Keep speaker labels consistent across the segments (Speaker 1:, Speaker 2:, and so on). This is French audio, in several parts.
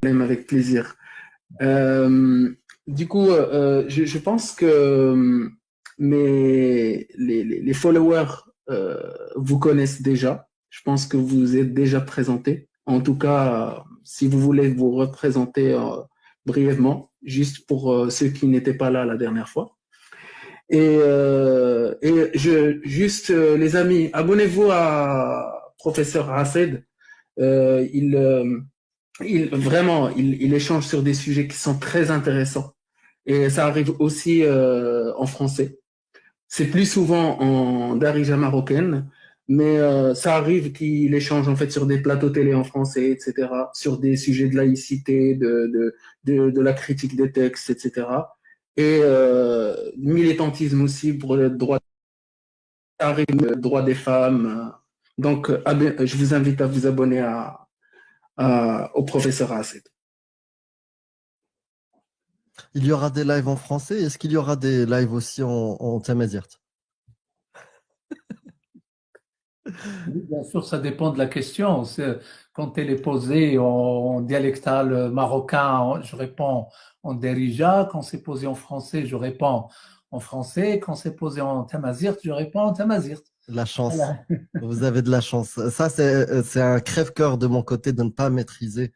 Speaker 1: avec plaisir. Du coup, je pense que les followers vous connaissent déjà. Je pense que vous êtes déjà présenté. En tout cas, si vous voulez vous représenter brièvement, juste pour ceux qui n'étaient pas là la dernière fois. Juste, les amis, abonnez-vous à Professeur Hassid. Euh, il, euh, il échange sur des sujets qui sont très intéressants. Et ça arrive aussi en français. C'est plus souvent en darija marocaine, mais ça arrive qu'il échange en fait sur des plateaux télé en français, etc., sur des sujets de laïcité, de la critique des textes, etc. Et militantisme aussi pour le droit, le droit des femmes. Donc, je vous invite à vous abonner au professeur Asset.
Speaker 2: Il y aura des lives en français. Est-ce qu'il y aura des lives aussi en tamazight?
Speaker 3: Bien sûr, ça dépend de la question. Quand elle est posée en dialectal marocain, je réponds en derija. Quand c'est posé en français, je réponds en français. Quand c'est posé en tamazirt, je réponds en tamazirt.
Speaker 2: La chance.
Speaker 3: Voilà.
Speaker 2: Vous avez de la chance. Ça, c'est un crève-cœur de mon côté de ne pas maîtriser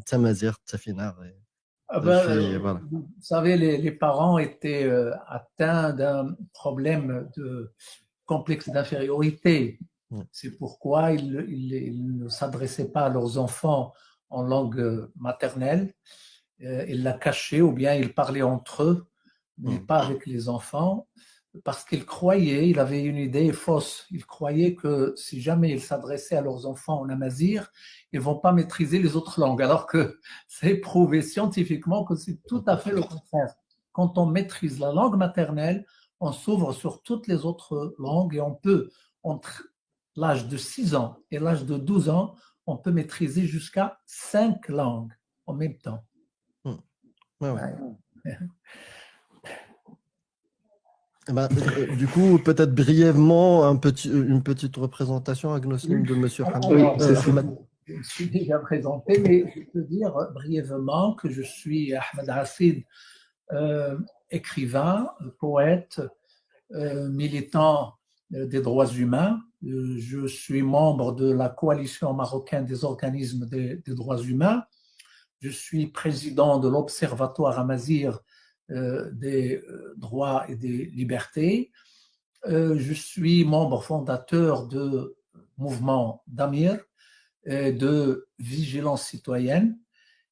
Speaker 2: tamazirt, tafinar. Voilà.
Speaker 3: Vous savez, les parents étaient atteints d'un problème de complexe d'infériorité. C'est pourquoi ils ne s'adressaient pas à leurs enfants en langue maternelle. Ils la cachaient ou bien ils parlaient entre eux, mais pas avec les enfants, parce qu'ils croyaient, il avait une idée fausse, ils croyaient que si jamais ils s'adressaient à leurs enfants en amazigh, ils ne vont pas maîtriser les autres langues, alors que c'est prouvé scientifiquement que c'est tout à fait le contraire. Quand on maîtrise la langue maternelle, on s'ouvre sur toutes les autres langues et on peut, entre l'âge de 6 ans et l'âge de 12 ans, on peut maîtriser jusqu'à 5 langues en même temps.
Speaker 2: Ouais. Du coup, peut-être brièvement, une petite représentation agnostique de Monsieur
Speaker 3: Ahmed. Je me suis déjà présenté, mais je peux dire brièvement que je suis Ahmed Hassid, écrivain, poète, militant des droits humains. Je suis membre de la coalition marocaine des organismes des droits humains. Je suis président de l'Observatoire amazigh des droits et des libertés. Je suis membre fondateur de mouvement d'Amir, de Vigilance citoyenne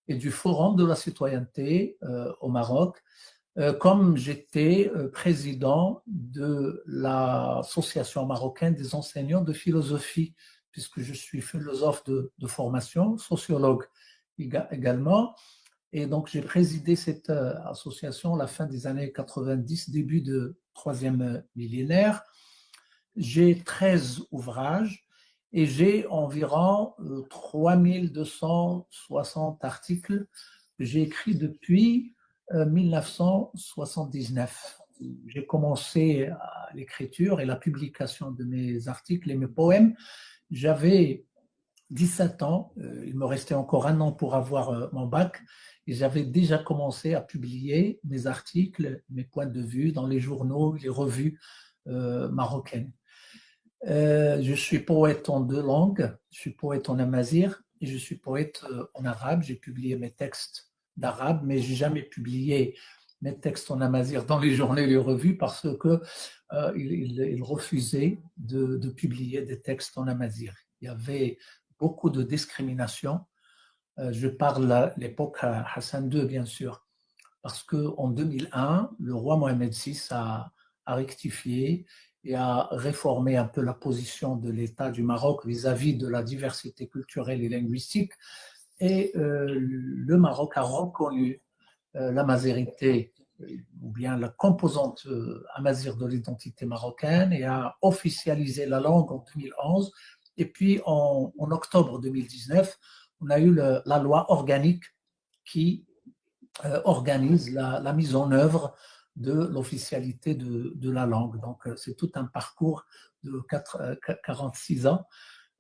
Speaker 3: et du Forum de la citoyenneté au Maroc, comme j'étais président de l'Association marocaine des enseignants de philosophie, puisque je suis philosophe de formation, sociologue également. Et donc, j'ai présidé cette association à la fin des années 90, début de troisième millénaire. J'ai 13 ouvrages et j'ai environ 3260 articles que j'ai écrits depuis 1979. J'ai commencé l'écriture et la publication de mes articles et mes poèmes. J'avais 17 ans, il me restait encore un an pour avoir mon bac, et j'avais déjà commencé à publier mes articles, mes points de vue dans les journaux, les revues marocaines. Je suis poète en 2 langues, je suis poète en amazigh et je suis poète en arabe. J'ai publié mes textes d'arabe, mais je n'ai jamais publié mes textes en amazigh dans les journaux et les revues parce que ils refusaient de publier des textes en amazigh. Il y avait beaucoup de discrimination. Je parle à l'époque Hassan II, bien sûr, parce qu'en 2001, le roi Mohamed VI a rectifié et a réformé un peu la position de l'État du Maroc vis-à-vis de la diversité culturelle et linguistique. Et le Maroc a reconnu la mazérité ou bien la composante amazigh de l'identité marocaine et a officialisé la langue en 2011. Et puis en octobre 2019, on a eu la loi organique qui organise la mise en œuvre de l'officialité de la langue. Donc c'est tout un parcours de 46 ans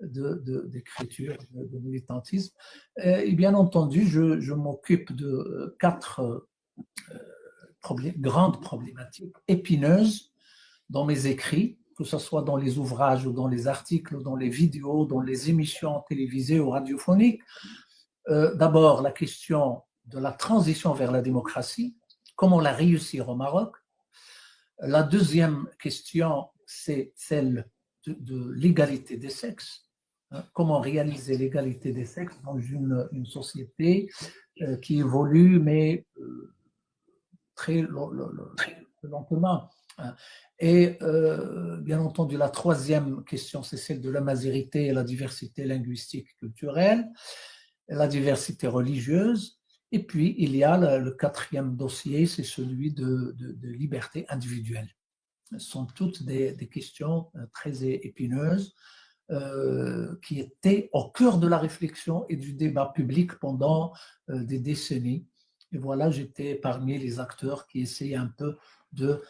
Speaker 3: d'écriture, de militantisme. Et bien entendu, je m'occupe de 4 grandes problématiques épineuses dans mes écrits, que ce soit dans les ouvrages ou dans les articles, ou dans les vidéos, dans les émissions télévisées ou radiophoniques. D'abord, la question de la transition vers la démocratie, comment la réussir au Maroc. La deuxième question, c'est celle de l'égalité des sexes. Comment réaliser l'égalité des sexes dans une société qui évolue, mais très lentement. Et bien entendu, la troisième question, c'est celle de la mazérité et la diversité linguistique culturelle, la diversité religieuse. Et puis, il y a le quatrième dossier, c'est celui de liberté individuelle. Ce sont toutes des questions très épineuses qui étaient au cœur de la réflexion et du débat public pendant des décennies. Et voilà, j'étais parmi les acteurs qui essayaient un peu de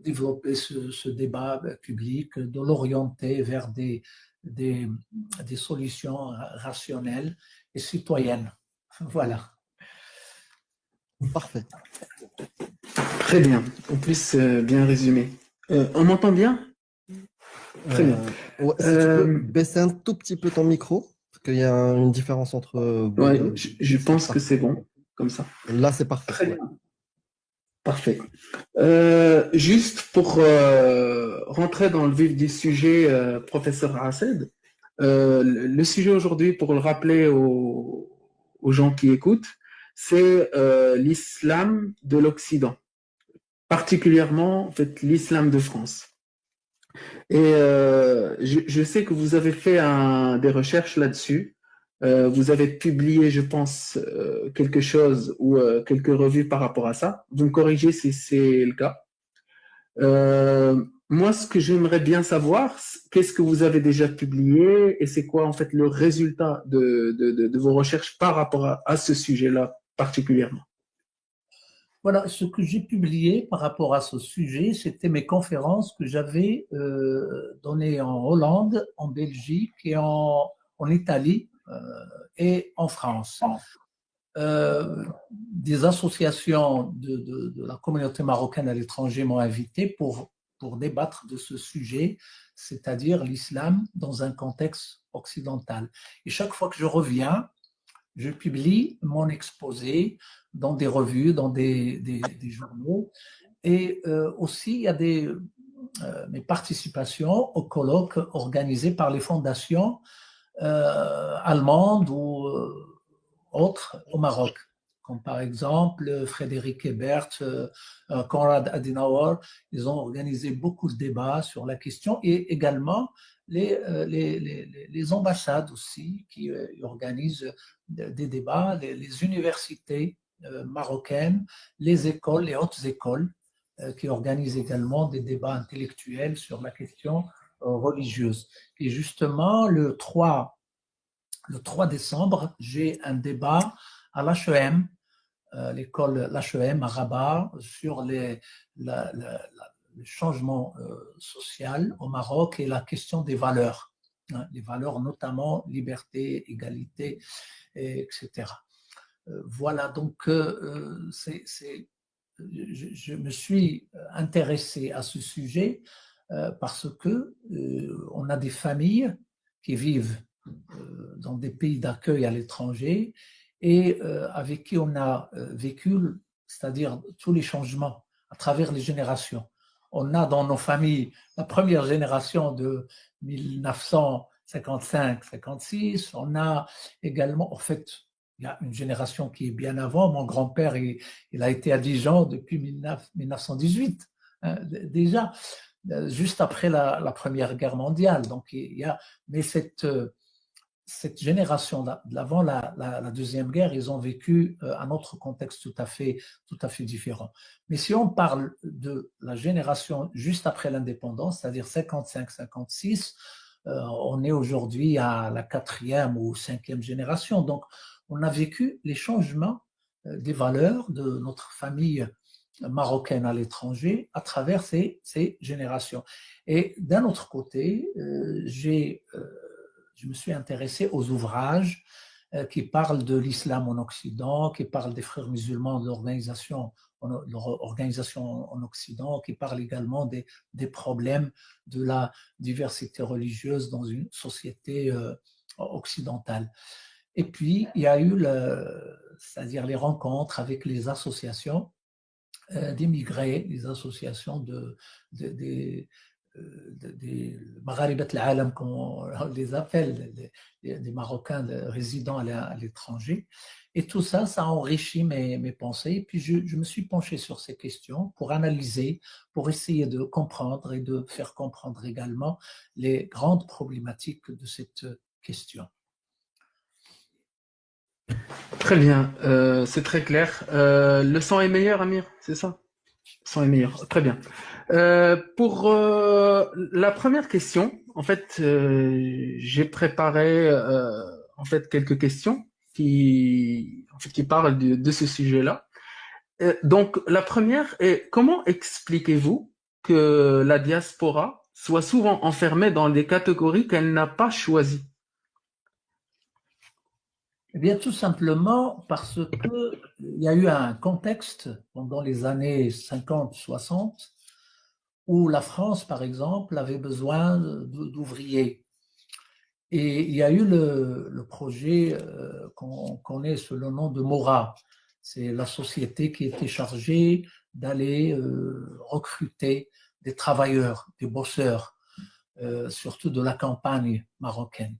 Speaker 3: développer ce débat public, de l'orienter vers des solutions rationnelles et citoyennes. Voilà.
Speaker 2: Parfait.
Speaker 1: Très bien. En plus, bien résumé. On m'entend bien? Très bien.
Speaker 2: Ouais, si tu peux baisser un tout petit peu ton micro, parce qu'il y a une différence entre vous
Speaker 1: ouais,
Speaker 2: deux.
Speaker 1: je pense que c'est bon, comme ça.
Speaker 2: Là, c'est parfait.
Speaker 1: Très bien. Parfait. Juste pour rentrer dans le vif du sujet, professeur Raced, le sujet aujourd'hui, pour le rappeler aux gens qui écoutent, c'est l'islam de l'Occident, particulièrement en fait, l'islam de France. Et je sais que vous avez fait des recherches là-dessus. Vous avez publié, je pense, quelque chose ou quelques revues par rapport à ça. Vous me corrigez si c'est le cas. Moi, ce que j'aimerais bien savoir, qu'est-ce que vous avez déjà publié et c'est quoi en fait le résultat de vos recherches par rapport à ce sujet-là particulièrement.
Speaker 3: Voilà, ce que j'ai publié par rapport à ce sujet, c'était mes conférences que j'avais données en Hollande, en Belgique et en Italie et en France. Des associations de la communauté marocaine à l'étranger m'ont invité pour débattre de ce sujet, c'est-à-dire l'islam dans un contexte occidental. Et chaque fois que je reviens, je publie mon exposé dans des revues, dans des journaux. Et aussi, il y a mes participations aux colloques organisés par les fondations allemandes ou autres au Maroc, comme par exemple Frédéric Ebert, Konrad Adenauer. Ils ont organisé beaucoup de débats sur la question et également les ambassades aussi qui organisent des débats, les universités marocaines, les écoles, les hautes écoles qui organisent également des débats intellectuels sur la question religieuse. Et justement, le 3 décembre, j'ai un débat à l'HEM, l'école l'HEM à Rabat, sur le changement social au Maroc et la question des valeurs, les valeurs notamment liberté, égalité, etc. Voilà, donc je me suis intéressé à ce sujet parce que on a des familles qui vivent dans des pays d'accueil à l'étranger et avec qui on a vécu, c'est-à-dire tous les changements à travers les générations. On a dans nos familles la première génération de 1955-56, on a également, en fait, il y a une génération qui est bien avant. Mon grand-père, il a été à Dijon depuis 1918, hein, déjà, juste après la Première Guerre mondiale. Donc, mais cette génération d'avant la Deuxième Guerre, ils ont vécu un autre contexte tout à fait différent. Mais si on parle de la génération juste après l'indépendance, c'est-à-dire 55-56, on est aujourd'hui à la 4e ou 5e génération. Donc, on a vécu les changements des valeurs de notre famille marocaine à l'étranger à travers ces générations. Et d'un autre côté, j'ai je me suis intéressé aux ouvrages qui parlent de l'islam en Occident, qui parlent des frères musulmans, de leur organisation en Occident, qui parlent également des problèmes de la diversité religieuse dans une société occidentale. Et puis, il y a eu c'est-à-dire les rencontres avec les associations d'immigrés, les associations des Magharibat al-Alam, comme on les appelle, des Marocains résidant à l'étranger. Et tout ça, ça a enrichi mes pensées. Et puis, je me suis penché sur ces questions pour analyser, pour essayer de comprendre et de faire comprendre également les grandes problématiques de cette question.
Speaker 1: Très bien, c'est très clair. Le son est meilleur, Amir, c'est ça? Le son est meilleur, très bien. Pour la première question, en fait, j'ai préparé en fait quelques questions qui parlent de ce sujet-là. Donc, la première est comment expliquez-vous que la diaspora soit souvent enfermée dans des catégories qu'elle n'a pas choisies?
Speaker 3: Eh bien, tout simplement parce qu'il y a eu un contexte pendant les années 50-60 où la France, par exemple, avait besoin d'ouvriers. Et il y a eu le projet qu'on connaît sous le nom de MORA. C'est la société qui était chargée d'aller recruter des travailleurs, des bosseurs, surtout de la campagne marocaine.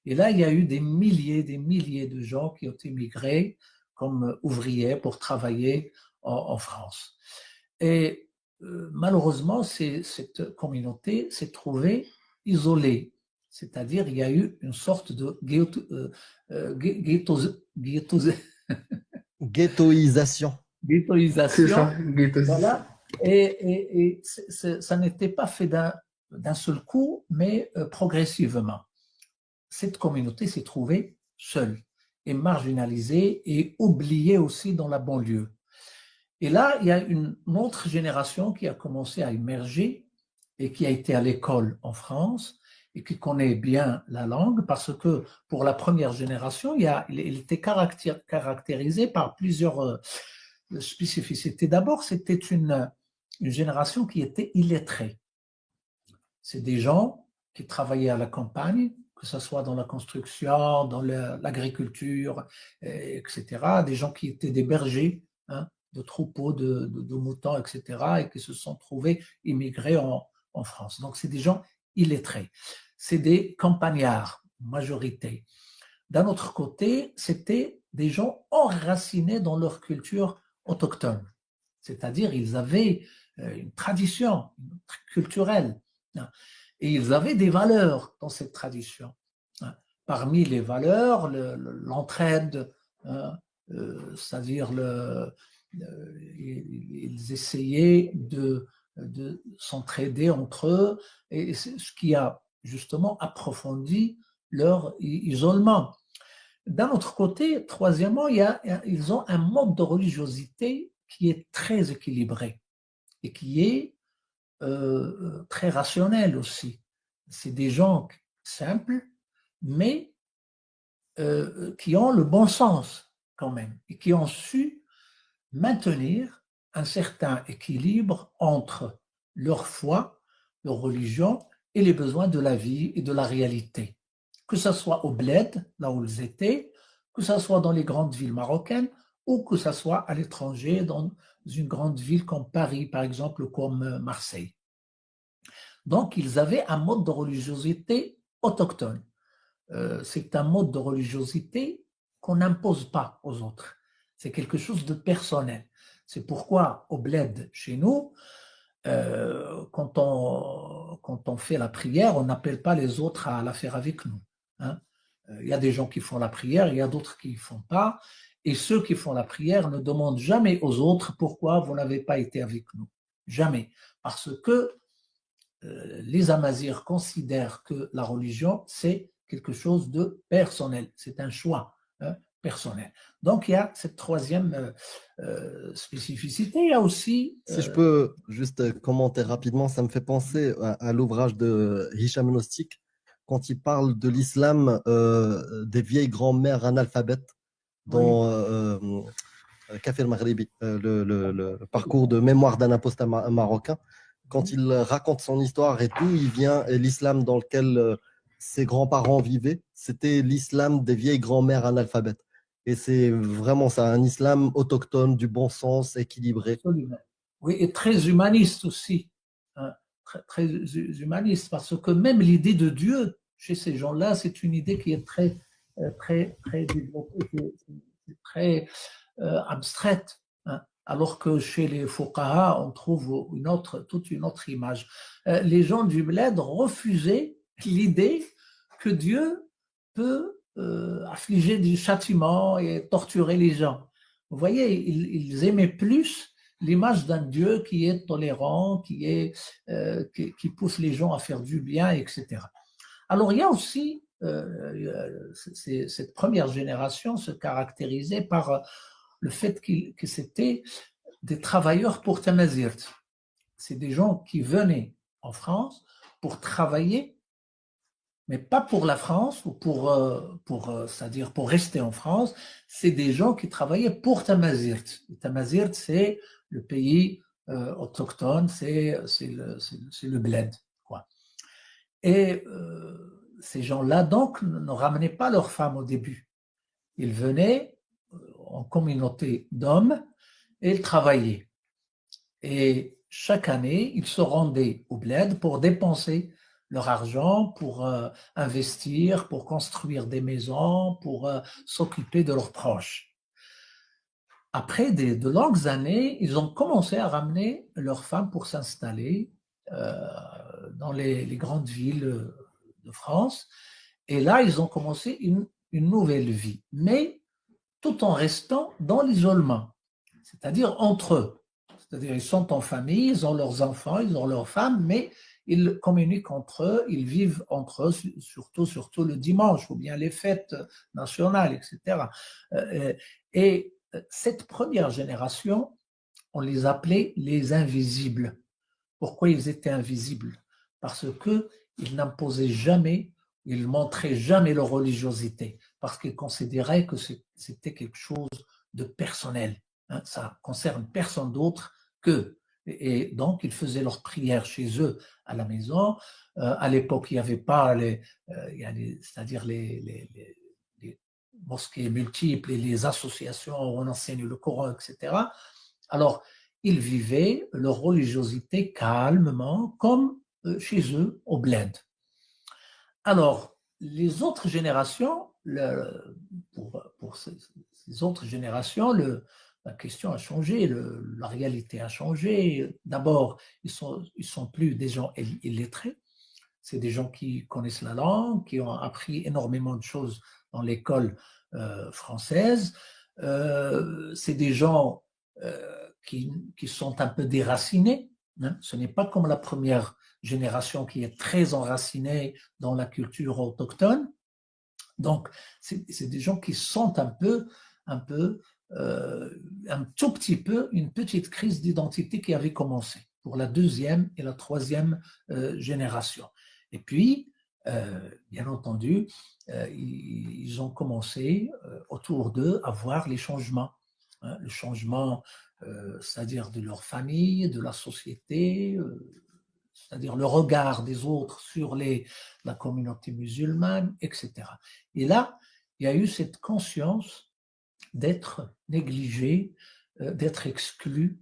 Speaker 3: Et là, il y a eu des milliers de gens qui ont émigré comme ouvriers pour travailler en France. Et malheureusement, cette communauté s'est trouvée isolée. C'est-à-dire, il y a eu une sorte de
Speaker 2: Ghettoisation.
Speaker 1: C'est ça,
Speaker 3: voilà. Et ça n'était pas fait d'un seul coup, mais progressivement. Cette communauté s'est trouvée seule et marginalisée et oubliée aussi dans la banlieue. Et là, il y a une autre génération qui a commencé à émerger et qui a été à l'école en France et qui connaît bien la langue parce que pour la première génération, il était caractérisé par plusieurs spécificités. D'abord, c'était une génération qui était illettrée. C'est des gens qui travaillaient à la campagne, que ce soit dans la construction, dans l'agriculture, etc. Des gens qui étaient des bergers, hein, de troupeaux de moutons, etc. et qui se sont trouvés immigrés en France. Donc, c'est des gens illettrés. C'est des campagnards, majorité. D'un autre côté, c'était des gens enracinés dans leur culture autochtone. C'est-à-dire, ils avaient une tradition culturelle. Et ils avaient des valeurs dans cette tradition. Parmi les valeurs, l'entraide, c'est-à-dire ils essayaient de s'entraider entre eux, et c'est ce qui a justement approfondi leur isolement. D'un autre côté, troisièmement, ils ont un mode de religiosité qui est très équilibré et qui est très rationnel aussi. C'est des gens simples, mais qui ont le bon sens quand même et qui ont su maintenir un certain équilibre entre leur foi, leur religion et les besoins de la vie et de la réalité. Que ce soit au bled, là où ils étaient, que ce soit dans les grandes villes marocaines ou que ce soit à l'étranger, dans une grande ville comme Paris, par exemple, ou comme Marseille. Donc, ils avaient un mode de religiosité autochtone. C'est un mode de religiosité qu'on n'impose pas aux autres. C'est quelque chose de personnel. C'est pourquoi, au bled, chez nous, quand on fait la prière, on n'appelle pas les autres à la faire avec nous. Hein. Il y a des gens qui font la prière, il y a d'autres qui ne font pas. Et ceux qui font la prière ne demandent jamais aux autres pourquoi vous n'avez pas été avec nous. Jamais. Parce que les Amazirs considèrent que la religion, c'est quelque chose de personnel. C'est un choix personnel. Donc, il y a cette troisième spécificité. Il y a aussi...
Speaker 2: Si je peux juste commenter rapidement, ça me fait penser à l'ouvrage de Hicham Nostik, quand il parle de l'islam des vieilles grand-mères analphabètes dans Café al-Maghribi, le parcours de mémoire d'un apostat marocain. Quand il raconte son histoire et d'où il vient, et l'islam dans lequel ses grands-parents vivaient, c'était l'islam des vieilles grand-mères analphabètes. Et c'est vraiment ça, un islam autochtone, du bon sens, équilibré.
Speaker 3: Absolument. Oui, et très humaniste aussi. Hein, très humaniste, parce que même l'idée de Dieu, chez ces gens-là, c'est une idée qui est très développée, très abstraite. Hein, alors que chez les fuqaha, on trouve toute une autre image. Les gens du bled refusaient l'idée que Dieu peut affliger du châtiment et torturer les gens. Vous voyez, ils aimaient plus l'image d'un Dieu qui est tolérant, qui pousse les gens à faire du bien, etc. Alors, il y a aussi, cette première génération se caractérisait par le fait que c'était des travailleurs pour Tamazirt. C'est des gens qui venaient en France pour travailler, mais pas pour la France ou c'est-à-dire pour rester en France. C'est des gens qui travaillaient pour Tamazirt. Tamazirt, c'est le pays autochtone, c'est le bled, quoi. Et ces gens-là, donc, ne ramenaient pas leurs femmes au début. Ils venaient en communauté d'hommes et ils travaillaient. Et chaque année, ils se rendaient au bled pour dépenser leur argent, pour investir, pour construire des maisons, pour s'occuper de leurs proches. Après de longues années, ils ont commencé à ramener leurs femmes pour s'installer dans les grandes villes de France. Et là, ils ont commencé une nouvelle vie, mais tout en restant dans l'isolement, c'est-à-dire entre eux. C'est-à-dire, ils sont en famille, ils ont leurs enfants, ils ont leurs femmes, mais ils communiquent entre eux, ils vivent entre eux, surtout le dimanche, ou bien les fêtes nationales, etc. Et cette première génération, on les appelait les invisibles. Pourquoi ils étaient invisibles? Parce qu'ils n'imposaient jamais, ils montraient jamais leur religiosité, parce qu'ils considéraient que c'était quelque chose de personnel. Hein, ça concerne personne d'autre qu'eux. Et donc, ils faisaient leurs prières chez eux à la maison. À l'époque, il n'y avait pas c'est-à-dire les mosquées multiples et les associations où on enseigne le Coran, etc. Alors, ils vivaient leur religiosité calmement, comme chez eux, au bled. Alors, les autres générations, pour ces autres générations, la question a changé, la réalité a changé. D'abord, ils sont plus des gens illettrés, c'est des gens qui connaissent la langue, qui ont appris énormément de choses dans l'école française. C'est des gens qui sont un peu déracinés. Hein. Ce n'est pas comme la première génération qui est très enracinée dans la culture autochtone. Donc, c'est des gens qui sont un tout petit peu, une petite crise d'identité qui avait commencé pour la deuxième et la troisième génération. Et puis, bien entendu, ils ont commencé autour d'eux à voir les changements. Hein, le changement, c'est-à-dire de leur famille, de la société, c'est-à-dire le regard des autres sur la communauté musulmane, etc. Et là, il y a eu cette conscience d'être négligé, d'être exclu,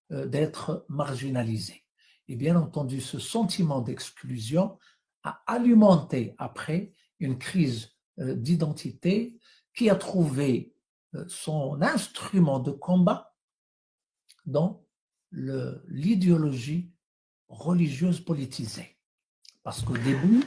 Speaker 3: d'être marginalisé. Et bien entendu, ce sentiment d'exclusion a alimenté après une crise d'identité qui a trouvé son instrument de combat dans l'idéologie religieuse politisée. Parce qu'au début...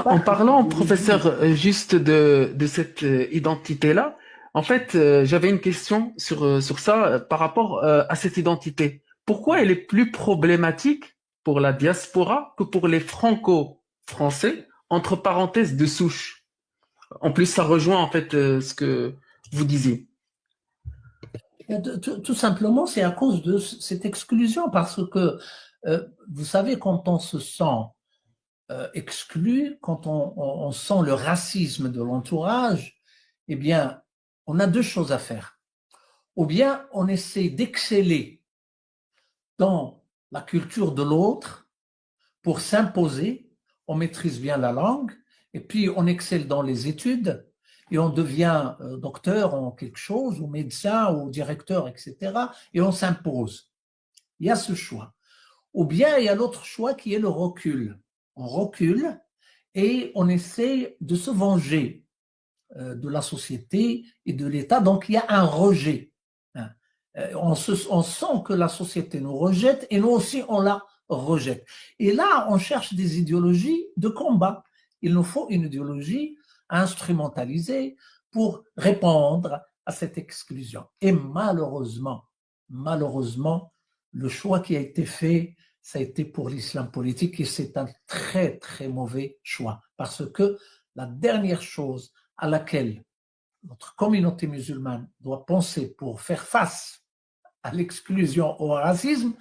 Speaker 1: En parlant, professeur, juste de cette identité-là, en fait, j'avais une question sur ça par rapport à cette identité. Pourquoi elle est plus problématique pour la diaspora que pour les franco-français, entre parenthèses de souche? En plus, ça rejoint en fait ce que vous disiez.
Speaker 3: Tout simplement, c'est à cause de cette exclusion, parce que, vous savez, quand on se sent exclu, quand on sent le racisme de l'entourage, eh bien, on a deux choses à faire. Ou bien on essaie d'exceller dans la culture de l'autre pour s'imposer, on maîtrise bien la langue, et puis on excelle dans les études, et on devient docteur en quelque chose, ou médecin, ou directeur, etc., et on s'impose. Il y a ce choix. Ou bien il y a l'autre choix qui est le recul. On recule et on essaie de se venger de la société et de l'État. Donc il y a un rejet. On sent que la société nous rejette et nous aussi on la rejette. Et là, on cherche des idéologies de combat. Il nous faut une idéologie instrumentalisée pour répondre à cette exclusion. Et malheureusement, le choix qui a été fait, ça a été pour l'islam politique et c'est un très, très mauvais choix. Parce que la dernière chose à laquelle notre communauté musulmane doit penser pour faire face à l'exclusion, au racisme,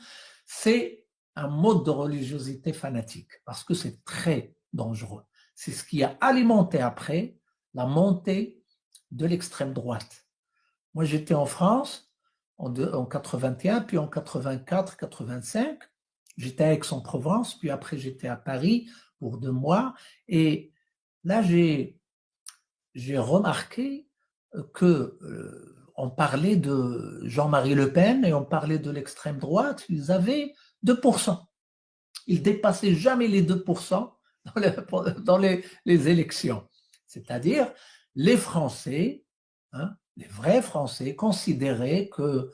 Speaker 3: c'est un mode de religiosité fanatique, parce que c'est très dangereux. C'est ce qui a alimenté après la montée de l'extrême droite. Moi, j'étais en France en 81, puis en 84, 85, j'étais à Aix-en-Provence, puis après j'étais à Paris pour 2 mois, et là j'ai remarqué que on parlait de Jean-Marie Le Pen et on parlait de l'extrême droite, ils avaient 2%. Ils dépassaient jamais les 2% dans les élections. C'est-à-dire, les Français, les vrais Français, considéraient que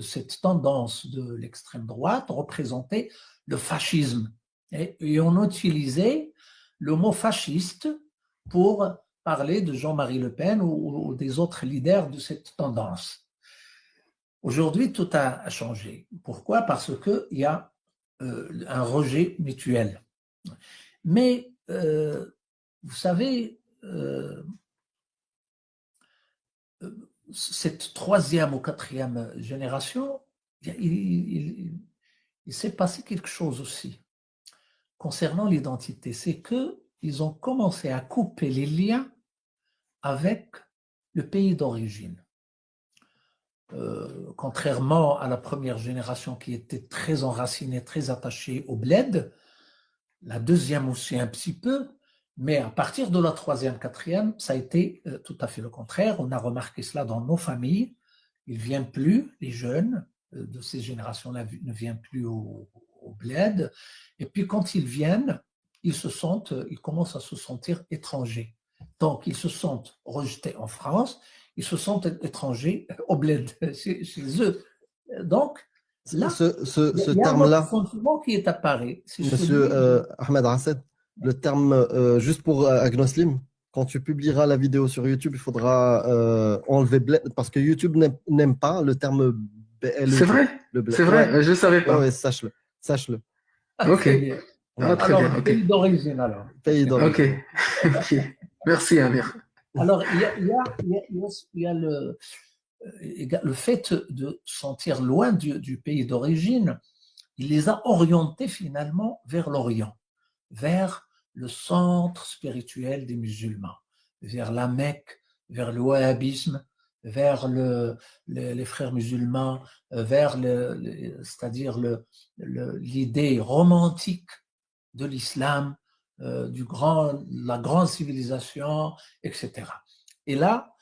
Speaker 3: cette tendance de l'extrême droite représentait le fascisme. Et on utilisait le mot fasciste pour parler de Jean-Marie Le Pen ou des autres leaders de cette tendance. Aujourd'hui, tout a changé. Pourquoi? Parce qu'il y a un rejet mutuel. Mais, vous savez, cette 3e ou 4e génération, il s'est passé quelque chose aussi concernant l'identité. C'est qu'ils ont commencé à couper les liens avec le pays d'origine. Contrairement à la première génération qui était très enracinée, très attachée au bled, la deuxième aussi un petit peu, mais à partir de la 3e, 4e, ça a été tout à fait le contraire. On a remarqué cela dans nos familles. Ils ne viennent plus, les jeunes de ces générations-là ne viennent plus au bled. Et puis quand ils viennent, ils commencent à se sentir étrangers. Donc, ils se sentent rejetés en France, ils se sentent étrangers au bled, chez eux. Donc, là,
Speaker 2: ce
Speaker 3: il y a
Speaker 2: terme-là,
Speaker 3: un sentiment qui est apparu.
Speaker 2: Monsieur Ahmed Rasset, le terme, juste pour Agnoslim, quand tu publieras la vidéo sur YouTube, il faudra enlever bled, parce que YouTube n'aime pas le terme BLE.
Speaker 1: C'est vrai, c'est vrai,
Speaker 2: ouais.
Speaker 1: Je ne savais pas.
Speaker 2: Ouais, sache-le.
Speaker 1: Ok.
Speaker 3: Très bien.
Speaker 1: Très
Speaker 3: alors,
Speaker 1: bien, ok.
Speaker 3: pays d'origine, alors.
Speaker 2: Pays d'origine.
Speaker 1: Ok. Merci, Amir.
Speaker 3: Alors, il y a le fait de sentir loin du pays d'origine, il les a orientés finalement vers l'Orient, vers le centre spirituel des musulmans, vers la Mecque, vers le wahhabisme, vers les frères musulmans, vers c'est-à-dire l'idée romantique de l'islam, la grande civilisation, etc. Et là,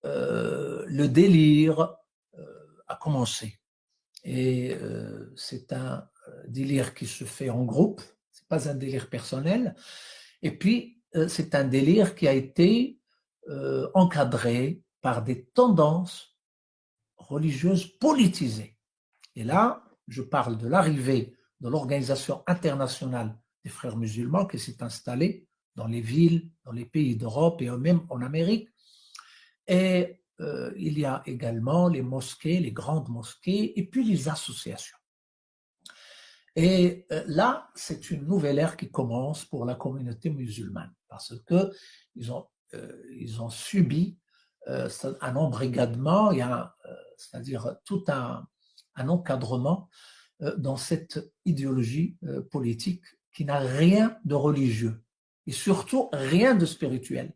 Speaker 3: le délire a commencé. Et c'est un délire qui se fait en groupe, c'est pas un délire personnel. Et puis, c'est un délire qui a été encadré par des tendances religieuses politisées. Et là, je parle de l'arrivée de l'Organisation internationale des frères musulmans qui s'est installée dans les villes, dans les pays d'Europe et même en Amérique. Et il y a également les mosquées, les grandes mosquées, et puis les associations. Et là, c'est une nouvelle ère qui commence pour la communauté musulmane, parce qu'ils ont subi un embrigadement, c'est-à-dire tout un encadrement dans cette idéologie politique qui n'a rien de religieux et surtout rien de spirituel.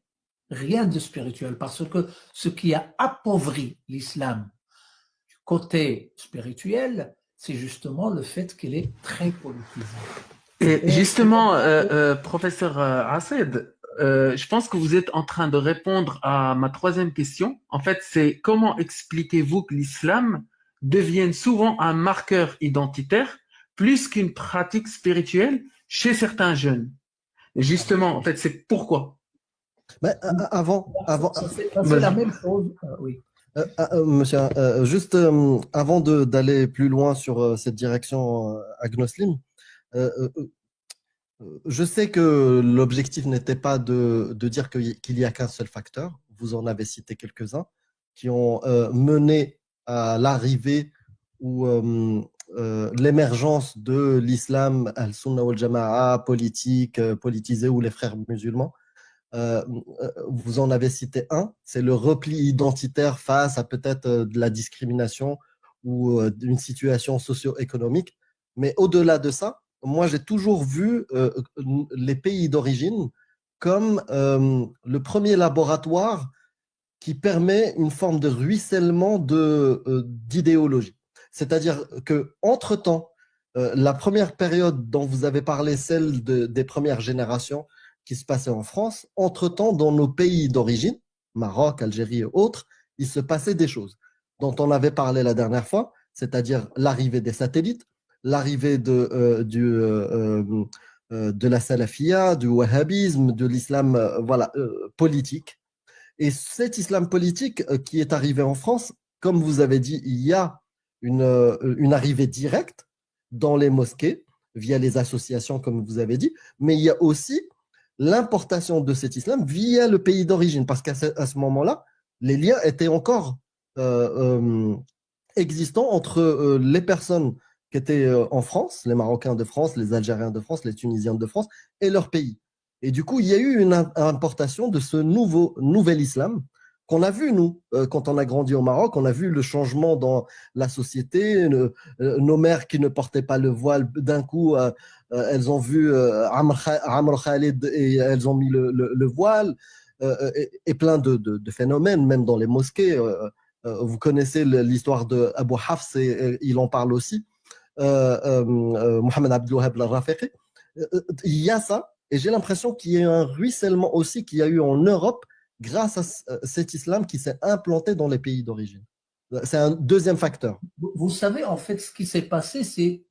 Speaker 3: Rien de spirituel, parce que ce qui a appauvri l'islam du côté spirituel, c'est justement le fait qu'il est très politisé.
Speaker 1: Et justement, professeur Assed, je pense que vous êtes en train de répondre à ma troisième question. En fait, c'est comment expliquez-vous que l'islam devienne souvent un marqueur identitaire plus qu'une pratique spirituelle chez certains jeunes? Justement, en fait, c'est pourquoi?
Speaker 2: Mais, avant,
Speaker 3: C'est la même chose, oui.
Speaker 2: monsieur, juste avant d'aller plus loin sur cette direction Agnoslim, je sais que l'objectif n'était pas de dire qu'il n'y a qu'un seul facteur. Vous en avez cité quelques-uns qui ont mené à l'arrivée ou l'émergence de l'islam al-Sunna wal-Jama'a politique, politisé, ou les frères musulmans. Vous en avez cité un, c'est le repli identitaire face à peut-être de la discrimination ou d'une situation socio-économique. Mais au-delà de ça, moi j'ai toujours vu les pays d'origine comme le premier laboratoire qui permet une forme de ruissellement d'idéologie. C'est-à-dire qu'entre-temps, la première période dont vous avez parlé, celle des premières générations, qui se passait en France, entre-temps, dans nos pays d'origine, Maroc, Algérie et autres, il se passait des choses dont on avait parlé la dernière fois, c'est-à-dire l'arrivée des satellites, l'arrivée de la salafia, du wahhabisme, de l'islam politique. Et cet islam politique qui est arrivé en France, comme vous avez dit, il y a une arrivée directe dans les mosquées, via les associations, comme vous avez dit, mais il y a aussi l'importation de cet islam via le pays d'origine, parce qu'à ce moment-là, les liens étaient encore existants entre les personnes qui étaient en France, les Marocains de France, les Algériens de France, les Tunisiens de France, et leur pays. Et du coup, il y a eu une importation de ce nouvel islam qu'on a vu, nous, quand on a grandi au Maroc. On a vu le changement dans la société, nos mères qui ne portaient pas le voile, d'un coup, elles ont vu Amr Khalid et elles ont mis le voile, et plein de phénomènes, même dans les mosquées. Vous connaissez l'histoire de Abu Hafs, et il en parle aussi, Mohamed Abdel Wahab al-Rafiqi. Il y a ça, et j'ai l'impression qu'il y a eu un ruissellement aussi qu'il y a eu en Europe grâce à cet islam qui s'est implanté dans les pays d'origine. C'est un deuxième facteur.
Speaker 3: Vous savez, en fait, ce qui s'est passé,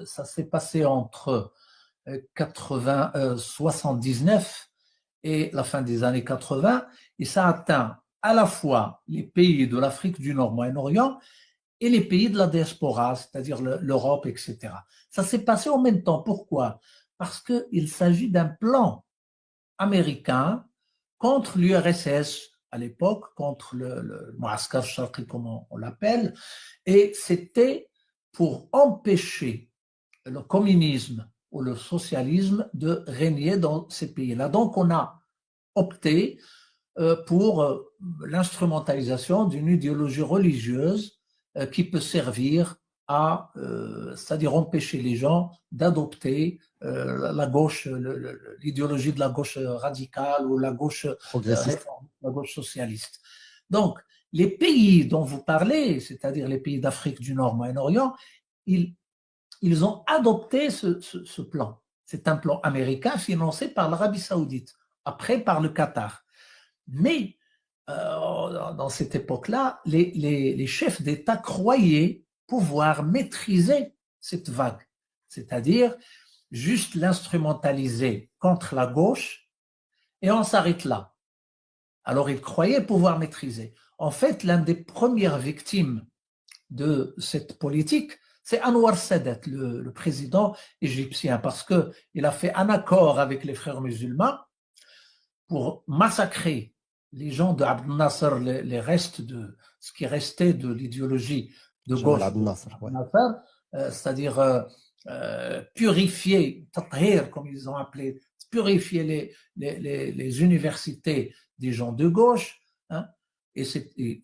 Speaker 3: ça s'est passé entre 79 et la fin des années 80, et ça atteint à la fois les pays de l'Afrique du Nord, Moyen-Orient, et les pays de la diaspora, c'est-à-dire l'Europe, etc. Ça s'est passé en même temps. Pourquoi? Parce qu'il s'agit d'un plan américain contre l'URSS à l'époque, contre le Muaskar Sharqi, comme on l'appelle, et c'était pour empêcher le communisme ou le socialisme de régner dans ces pays-là. Donc, on a opté pour l'instrumentalisation d'une idéologie religieuse qui peut servir à, c'est-à-dire empêcher les gens d'adopter la gauche, l'idéologie de la gauche radicale ou la gauche la gauche socialiste. Donc, les pays dont vous parlez, c'est-à-dire les pays d'Afrique du Nord, Moyen-Orient, ils ont adopté ce plan. C'est un plan américain financé par l'Arabie Saoudite, après par le Qatar. Mais dans cette époque-là, les chefs d'État croyaient pouvoir maîtriser cette vague, c'est-à-dire juste l'instrumentaliser contre la gauche et on s'arrête là. Alors ils croyaient pouvoir maîtriser. En fait, l'une des premières victimes de cette politique, c'est Anwar Sadat, le président égyptien, parce qu'il a fait un accord avec les frères musulmans pour massacrer les gens de Abdel Nasser, les restes de ce qui restait de l'idéologie de gauche, c'est-à-dire purifier, tathir, comme ils ont appelé, purifier les universités des gens de gauche, hein, et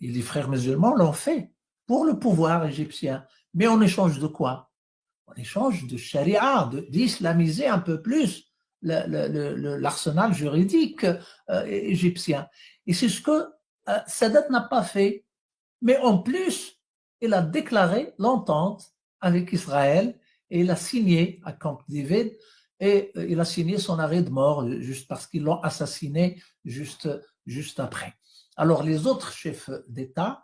Speaker 3: les frères musulmans l'ont fait pour le pouvoir égyptien. Mais en échange de quoi? en échange de charia, d'islamiser un peu plus l'arsenal juridique égyptien. Et c'est ce que Sadat n'a pas fait. Mais en plus, il a déclaré l'entente avec Israël et il a signé à Camp David et il a signé son arrêt de mort juste parce qu'ils l'ont assassiné juste après. Alors les autres chefs d'État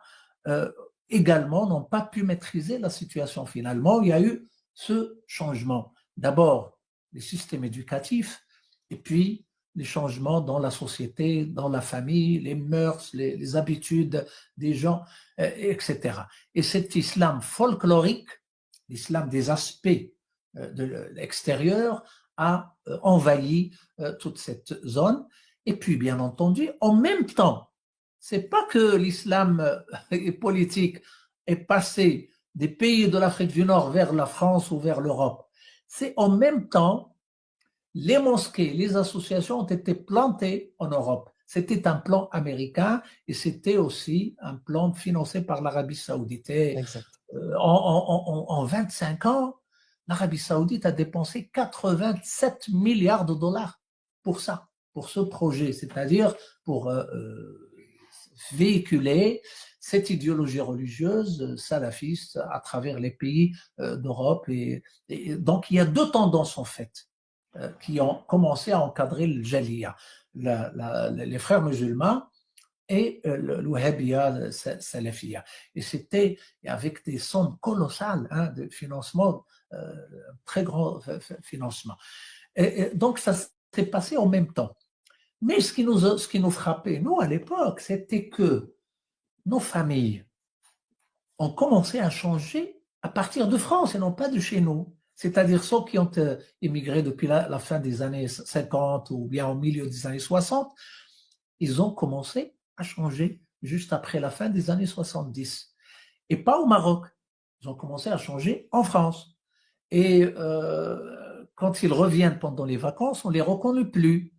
Speaker 3: également n'ont pas pu maîtriser la situation. Finalement, il y a eu ce changement. D'abord, les systèmes éducatifs et puis les changements dans la société, dans la famille, les mœurs, les habitudes des gens, etc. Et cet islam folklorique, l'islam des aspects de l'extérieur, a envahi toute cette zone. Et puis, bien entendu, en même temps, c'est pas que l'islam politique est passé des pays de l'Afrique du Nord vers la France ou vers l'Europe. C'est en même temps, les mosquées, les associations ont été plantées en Europe. C'était un plan américain et c'était aussi un plan financé par l'Arabie Saoudite.
Speaker 2: Exact.
Speaker 3: En 25 ans, l'Arabie Saoudite a dépensé 87 milliards de dollars pour ça, pour ce projet, c'est-à-dire pour véhiculer cette idéologie religieuse salafiste à travers les pays d'Europe. Et donc, il y a deux tendances en fait qui ont commencé à encadrer le Jaliya, les frères musulmans et le Wahhabiyya Salafiyya. Et c'était avec des sommes colossales de financement, très grand financement. Et donc, ça s'est passé en même temps. Mais ce qui nous frappait, nous, à l'époque, c'était que nos familles ont commencé à changer à partir de France et non pas de chez nous. C'est-à-dire ceux qui ont émigré depuis la fin des années 50 ou bien au milieu des années 60, ils ont commencé à changer juste après la fin des années 70. Et pas au Maroc. Ils ont commencé à changer en France. Et quand ils reviennent pendant les vacances, on ne les reconnaît plus.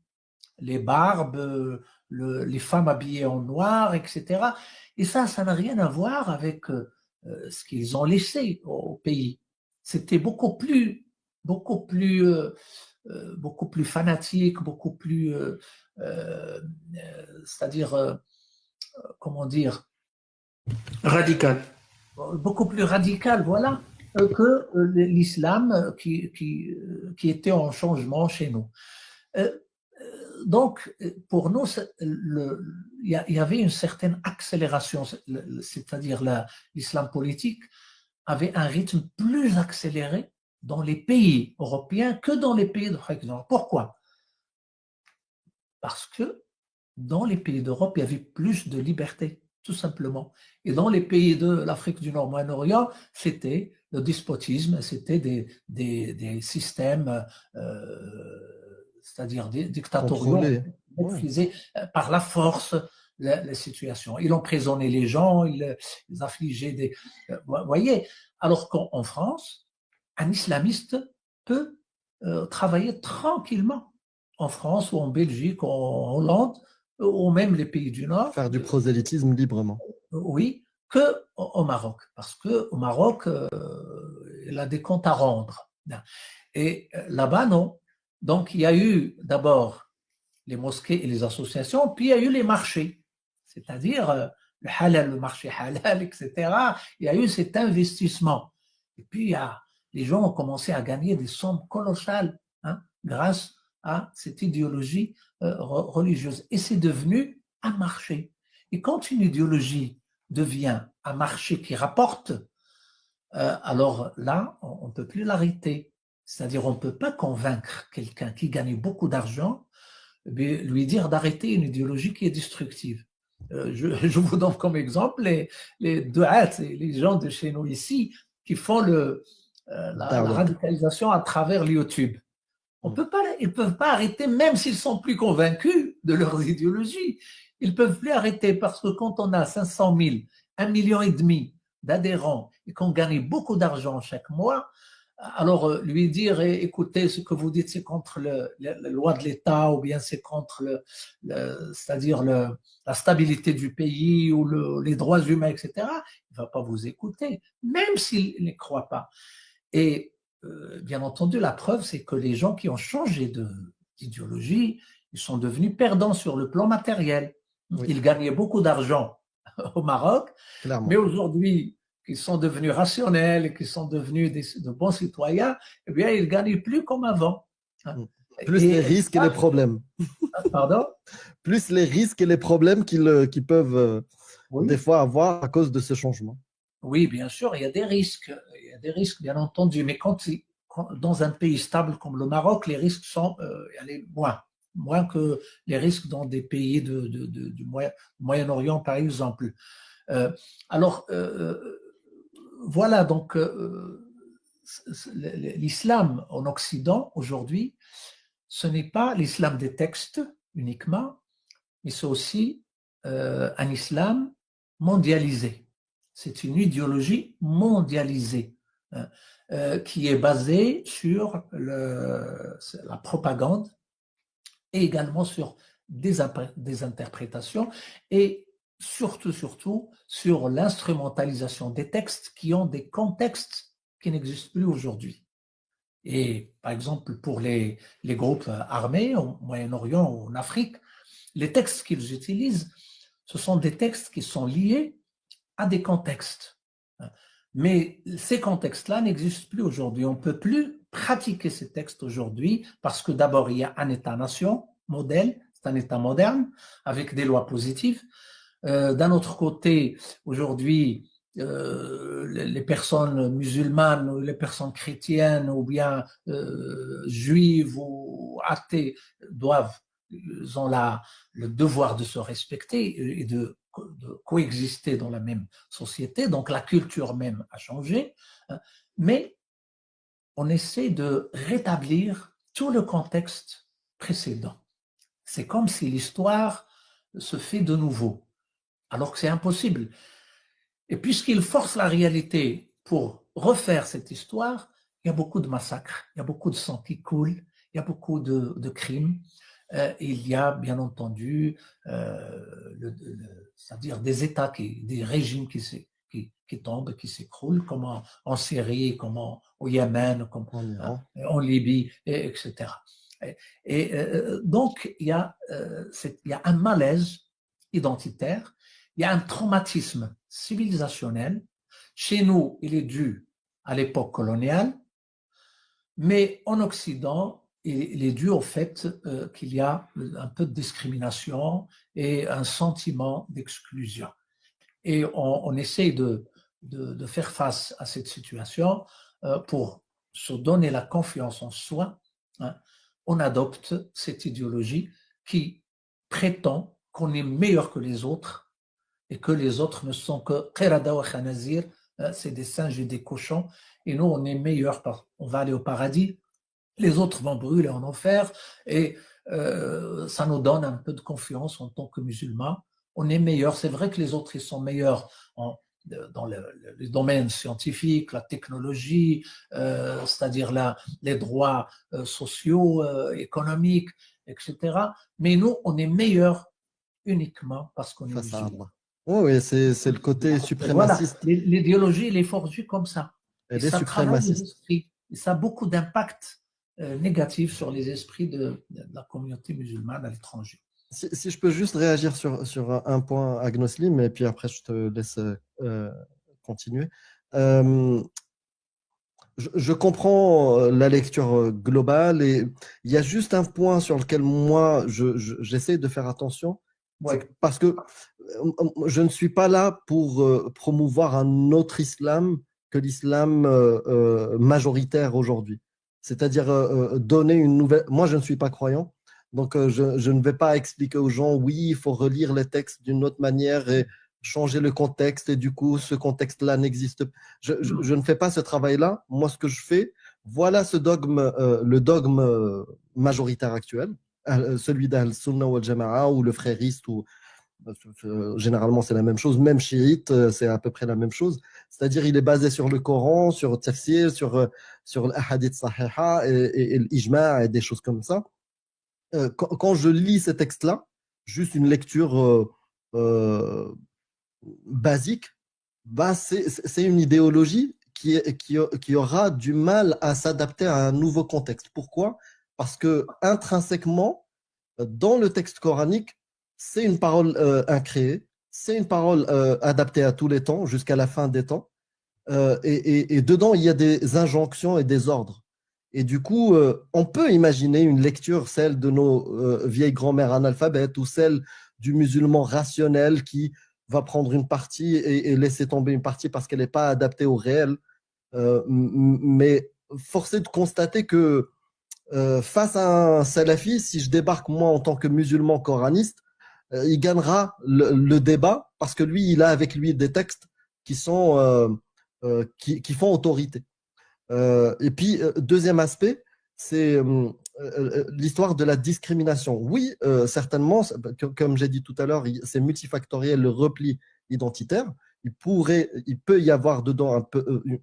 Speaker 3: Les barbes, les femmes habillées en noir, etc. Et ça n'a rien à voir avec ce qu'ils ont laissé au pays. C'était beaucoup plus fanatique, beaucoup plus, c'est-à-dire, comment dire,
Speaker 1: Radical.
Speaker 3: beaucoup plus radical, voilà, que l'islam qui était en changement chez nous. Donc, pour nous, il y avait une certaine accélération, c'est-à-dire l'islam politique avait un rythme plus accéléré dans les pays européens que dans les pays d'Afrique du Nord. Pourquoi? Parce que dans les pays d'Europe, il y avait plus de liberté, tout simplement. Et dans les pays de l'Afrique du Nord, Moyen-Orient, c'était le despotisme, c'était des systèmes c'est-à-dire dictatoriaux, maîtrisés par la force la situation. Ils emprisonnaient les gens, ils affligeaient des... Vous voyez, alors qu'en France, un islamiste peut travailler tranquillement en France ou en Belgique, en Hollande, ou même les pays du Nord.
Speaker 2: Faire du prosélytisme librement.
Speaker 3: Oui, qu'au Maroc, parce qu'au Maroc, il a des comptes à rendre. Et là-bas, non. Donc, il y a eu d'abord les mosquées et les associations, puis il y a eu les marchés, c'est-à-dire le halal, le marché halal, etc. Il y a eu cet investissement. Et puis, les gens ont commencé à gagner des sommes colossales grâce à cette idéologie religieuse. Et c'est devenu un marché. Et quand une idéologie devient un marché qui rapporte, alors là, on ne peut plus l'arrêter. C'est-à-dire, on ne peut pas convaincre quelqu'un qui gagne beaucoup d'argent, lui dire d'arrêter une idéologie qui est destructive. Je vous donne comme exemple les du'at, les gens de chez nous ici, qui font la radicalisation à travers YouTube. Ils ne peuvent pas arrêter, même s'ils sont plus convaincus de leur idéologie. Ils ne peuvent plus arrêter parce que quand on a 500 000, 1,5 million d'adhérents et qu'on gagne beaucoup d'argent chaque mois, alors lui dire, écoutez, ce que vous dites, c'est contre la loi de l'État ou bien c'est contre c'est-à-dire la stabilité du pays ou les droits humains, etc., il ne va pas vous écouter, même s'il ne croit pas. Et bien entendu, la preuve, c'est que les gens qui ont changé d'idéologie, ils sont devenus perdants sur le plan matériel.
Speaker 2: Oui.
Speaker 3: Ils gagnaient beaucoup d'argent au Maroc,
Speaker 2: Clairement.
Speaker 3: mais aujourd'hui, qu'ils sont devenus rationnels et qu'ils sont devenus de bons citoyens, eh bien, ils ne gagnent plus comme avant.
Speaker 2: Plus les risques et les problèmes.
Speaker 3: Pardon?
Speaker 2: Plus les risques et les problèmes qu'ils peuvent
Speaker 3: Oui.
Speaker 2: des fois avoir à cause de ce changement.
Speaker 3: Oui, bien sûr, il y a des risques. Il y a des risques, bien entendu. Mais quand dans un pays stable comme le Maroc, les risques sont moins que les risques dans des pays du Moyen-Orient, par exemple. Voilà, donc l'islam en Occident, aujourd'hui, ce n'est pas l'islam des textes uniquement, mais c'est aussi un islam mondialisé. C'est une idéologie mondialisée qui est basée sur la propagande et également sur des interprétations et surtout sur l'instrumentalisation des textes qui ont des contextes qui n'existent plus aujourd'hui. Et par exemple, pour les groupes armés au Moyen-Orient ou en Afrique, les textes qu'ils utilisent, ce sont des textes qui sont liés à des contextes. Mais ces contextes-là n'existent plus aujourd'hui. On ne peut plus pratiquer ces textes aujourd'hui parce que d'abord, il y a un État-nation modèle, c'est un État moderne avec des lois positives. D'un autre côté, aujourd'hui, les personnes musulmanes, ou les personnes chrétiennes ou bien juives ou athées ils ont le devoir de se respecter et de coexister dans la même société. Donc la culture même a changé, mais on essaie de rétablir tout le contexte précédent. C'est comme si l'histoire se fait de nouveau, alors que c'est impossible. Et puisqu'il force la réalité pour refaire cette histoire, il y a beaucoup de massacres, il y a beaucoup de sang qui coule, il y a beaucoup de crimes. Il y a bien entendu, c'est-à-dire des États, des régimes qui tombent, qui s'écroulent, comme en Syrie, comme au Yémen, comme en Libye, etc. Donc, il y a un malaise identitaire, il y a un traumatisme civilisationnel. Chez nous, il est dû à l'époque coloniale, mais en Occident, il est dû au fait qu'il y a un peu de discrimination et un sentiment d'exclusion. Et on essaie de faire face à cette situation pour se donner la confiance en soi. On adopte cette idéologie qui prétend qu'on est meilleur que les autres et que les autres ne sont que qirada wa khanazir, c'est des singes et des cochons, et nous on est meilleurs, on va aller au paradis, les autres vont brûler en enfer, et ça nous donne un peu de confiance en tant que musulmans. On est meilleurs, c'est vrai que les autres ils sont meilleurs dans le domaine scientifique, la technologie, c'est-à-dire les droits sociaux, économiques, etc. Mais nous, on est meilleurs uniquement parce qu'on est musulmans.
Speaker 2: Oui, c'est le côté suprémaciste.
Speaker 3: Voilà. L'idéologie, elle est forgée comme ça.
Speaker 2: Et ça travaille les esprits.
Speaker 3: Et ça a beaucoup d'impact négatif sur les esprits de la communauté musulmane à l'étranger.
Speaker 2: Si je peux juste réagir sur un point, Agnoslim, et puis après je te laisse continuer. Je comprends la lecture globale et il y a juste un point sur lequel moi j'essaie de faire attention. Ouais. Parce que je ne suis pas là pour promouvoir un autre islam que l'islam majoritaire aujourd'hui. C'est-à-dire donner une nouvelle… Moi, je ne suis pas croyant, donc je ne vais pas expliquer aux gens, oui, il faut relire les textes d'une autre manière et changer le contexte, et du coup, ce contexte-là n'existe pas. Je ne fais pas ce travail-là. Moi, ce que je fais, voilà ce dogme, le dogme majoritaire actuel, celui d'Al-Sunnah ou Al-Jama'a ou le frériste, ou généralement c'est la même chose, même chiite, c'est à peu près la même chose. C'est-à-dire il est basé sur le Coran, sur le tafsir, sur l'ahadith sahiha et l'ijma' et des choses comme ça. Quand je lis ces textes-là, juste une lecture basique, bah c'est une idéologie qui aura du mal à s'adapter à un nouveau contexte. Pourquoi? Parce que intrinsèquement, dans le texte coranique, c'est une parole incréée, c'est une parole adaptée à tous les temps, jusqu'à la fin des temps. Et dedans, il y a des injonctions et des ordres. Et du coup, on peut imaginer une lecture, celle de nos vieilles grand-mères analphabètes ou celle du musulman rationnel qui va prendre une partie et laisser tomber une partie parce qu'elle n'est pas adaptée au réel. Mais force est de constater que face à un salafi, si je débarque moi en tant que musulman coraniste, il gagnera le débat parce que lui, il a avec lui des textes qui font autorité. Et puis, deuxième aspect, c'est l'histoire de la discrimination. Oui, certainement, comme j'ai dit tout à l'heure, c'est multifactoriel, le repli identitaire. Il peut y avoir dedans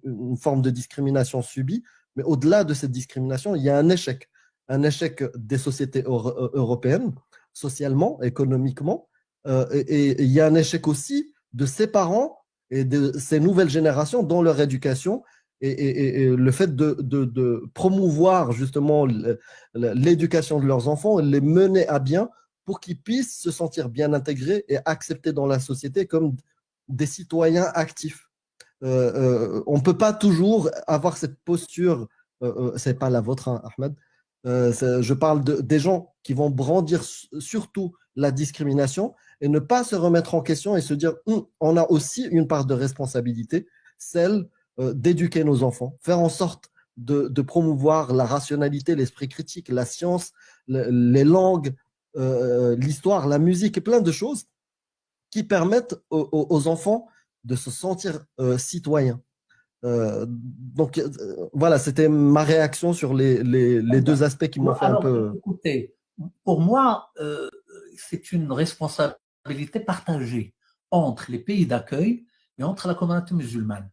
Speaker 2: une forme de discrimination subie, mais au-delà de cette discrimination, il y a un échec des sociétés européennes, socialement, économiquement, et il y a un échec aussi de ses parents et de ces nouvelles générations dans leur éducation et le fait de promouvoir justement l'éducation de leurs enfants, les mener à bien pour qu'ils puissent se sentir bien intégrés et acceptés dans la société comme des citoyens actifs. On ne peut pas toujours avoir cette posture, c'est pas la vôtre, hein, Ahmed. Je parle des gens qui vont brandir surtout la discrimination et ne pas se remettre en question et se dire on a aussi une part de responsabilité, celle d'éduquer nos enfants, faire en sorte de promouvoir la rationalité, l'esprit critique, la science, les langues, l'histoire, la musique et plein de choses qui permettent aux enfants de se sentir citoyens. Donc voilà, c'était ma réaction sur les deux aspects qui m'ont fait un peu.
Speaker 3: Écoutez, pour moi, c'est une responsabilité partagée entre les pays d'accueil et entre la communauté musulmane.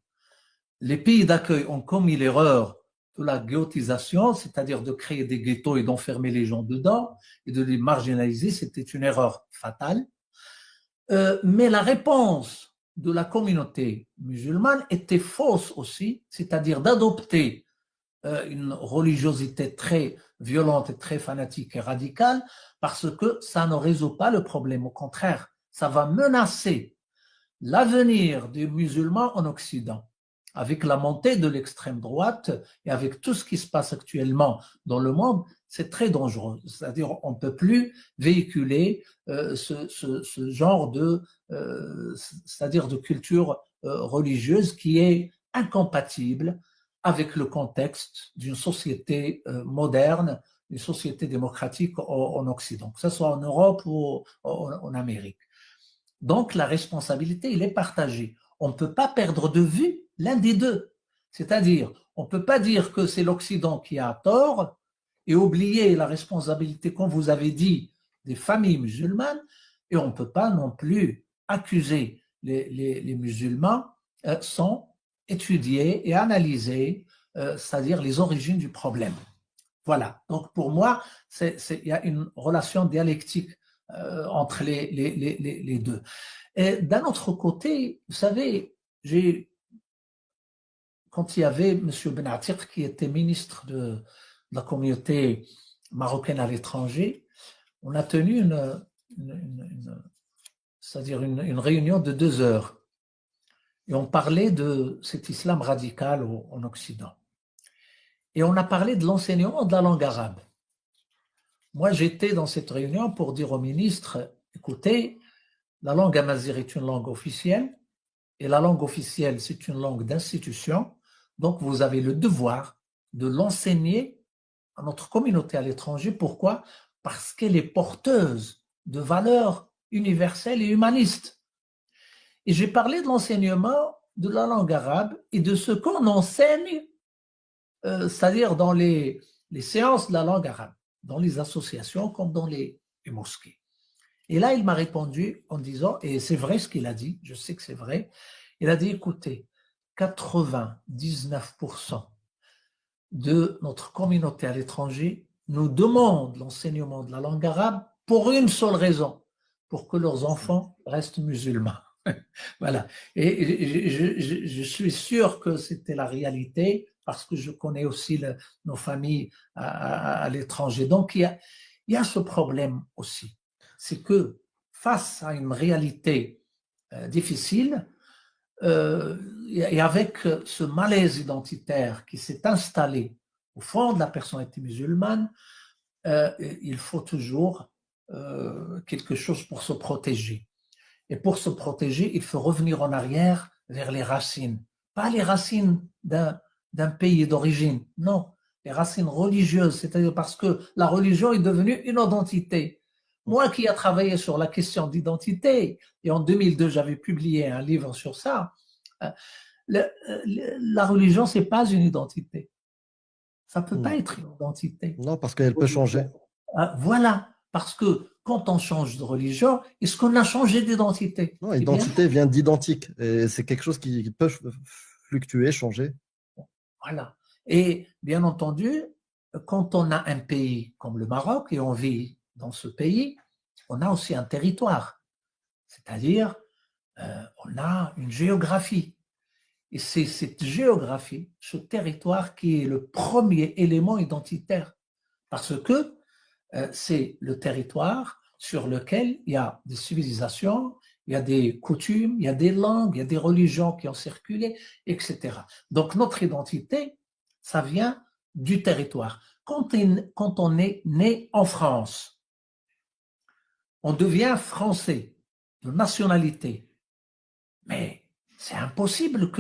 Speaker 3: Les pays d'accueil ont commis l'erreur de la ghettoisation, c'est-à-dire de créer des ghettos et d'enfermer les gens dedans et de les marginaliser. C'était une erreur fatale. Mais la réponse de la communauté musulmane était fausse aussi, c'est-à-dire d'adopter une religiosité très violente et très fanatique et radicale, parce que ça ne résout pas le problème. Au contraire, ça va menacer l'avenir des musulmans en Occident. Avec la montée de l'extrême droite et avec tout ce qui se passe actuellement dans le monde, c'est très dangereux. C'est-à-dire on ne peut plus véhiculer ce genre c'est-à-dire de culture religieuse qui est incompatible avec le contexte d'une société moderne, une société démocratique en Occident, que ce soit en Europe ou en Amérique. Donc la responsabilité, elle est partagée. On ne peut pas perdre de vue l'un des deux. C'est-à-dire, on ne peut pas dire que c'est l'Occident qui a tort et oublier la responsabilité, comme vous avez dit, des familles musulmanes, et on ne peut pas non plus accuser les musulmans sans étudier et analyser, c'est-à-dire les origines du problème. Voilà. Donc pour moi, il y a une relation dialectique entre les deux. Et d'un autre côté, vous savez, quand il y avait M. Benatir qui était ministre de la communauté marocaine à l'étranger, on a tenu c'est-à-dire une réunion de 2 heures. Et on parlait de cet islam radical en Occident. Et on a parlé de l'enseignement de la langue arabe. Moi, j'étais dans cette réunion pour dire au ministre, écoutez, la langue amazigh est une langue officielle, et la langue officielle, c'est une langue d'institution, donc vous avez le devoir de l'enseigner à notre communauté à l'étranger. Pourquoi? Parce qu'elle est porteuse de valeurs universelles et humanistes. Et j'ai parlé de l'enseignement de la langue arabe et de ce qu'on enseigne, c'est-à-dire dans les séances de la langue arabe, dans les associations comme dans les mosquées. Et là, il m'a répondu en disant, et c'est vrai ce qu'il a dit, je sais que c'est vrai, il a dit, écoutez, 99% de notre communauté à l'étranger nous demande l'enseignement de la langue arabe pour une seule raison, pour que leurs enfants restent musulmans. Voilà. Et je suis sûr que c'était la réalité parce que je connais aussi nos familles à l'étranger. Donc, il y a ce problème aussi. C'est que face à une réalité difficile, et avec ce malaise identitaire qui s'est installé au fond de la personnalité musulmane, il faut toujours quelque chose pour se protéger. Et pour se protéger, il faut revenir en arrière vers les racines. Pas les racines d'un pays d'origine, non, les racines religieuses, c'est-à-dire parce que la religion est devenue une identité. Moi qui ai travaillé sur la question d'identité, et en 2002, j'avais publié un livre sur ça, la religion, c'est pas une identité. Ça peut pas être une identité.
Speaker 2: Non, parce qu'elle peut changer.
Speaker 3: Voilà, parce que quand on change de religion, est-ce qu'on a changé d'identité?
Speaker 2: Non, identité vient d'identique. Et c'est quelque chose qui peut fluctuer, changer.
Speaker 3: Voilà. Et bien entendu, quand on a un pays comme le Maroc et on vit dans ce pays, on a aussi un territoire. C'est-à-dire, on a une géographie. Et c'est cette géographie, ce territoire qui est le premier élément identitaire. Parce que c'est le territoire sur lequel il y a des civilisations, il y a des coutumes, il y a des langues, il y a des religions qui ont circulé, etc. Donc notre identité, ça vient du territoire. Quand on est né en France, on devient français de nationalité. Mais c'est impossible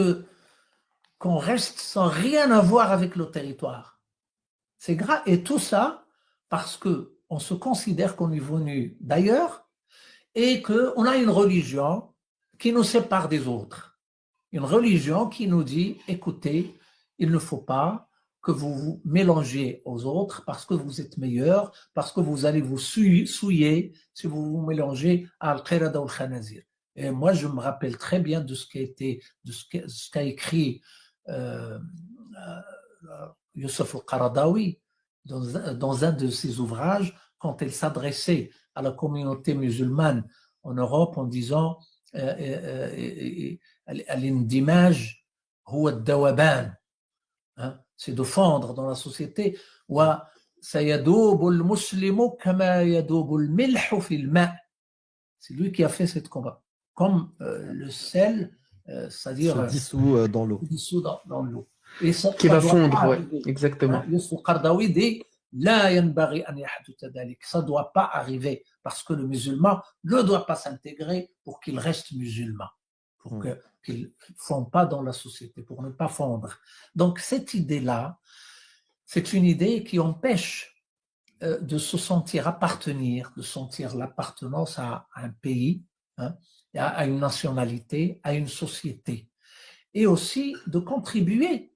Speaker 3: qu'on reste sans rien avoir avec le territoire. C'est grave. Et tout ça parce qu'on se considère qu'on est venu d'ailleurs et qu'on a une religion qui nous sépare des autres. Une religion qui nous dit, écoutez, il ne faut pas que vous vous mélangiez aux autres parce que vous êtes meilleurs, parce que vous allez vous souiller si vous vous mélangez à Al-Qirada ou Al-Khanazir. Et moi, je me rappelle très bien de ce qu'a écrit Youssef al-Qaradawi dans un de ses ouvrages quand il s'adressait à la communauté musulmane en Europe en disant l'indimaj huwa ad-dawaban, c'est de fondre dans la société. Wa sayadubu al-muslimu kama yadubu al-milhu fi al-ma'. C'est lui qui a fait cette combat. Comme le sel, c'est-à-dire
Speaker 2: se dissout dans l'eau.
Speaker 3: Dissout dans l'eau.
Speaker 1: Et ça, qui va fondre, oui, exactement.
Speaker 3: Youssef al-Qaradawi dit la yanbaghi an yahdutha dhalik. Ça ne doit pas arriver parce que le musulman ne doit pas s'intégrer pour qu'il reste musulman, pour qu'il ne fonde pas dans la société, pour ne pas fondre. Donc cette idée-là, c'est une idée qui empêche de se sentir appartenir, de sentir l'appartenance à un pays, à une nationalité, à une société, et aussi de contribuer,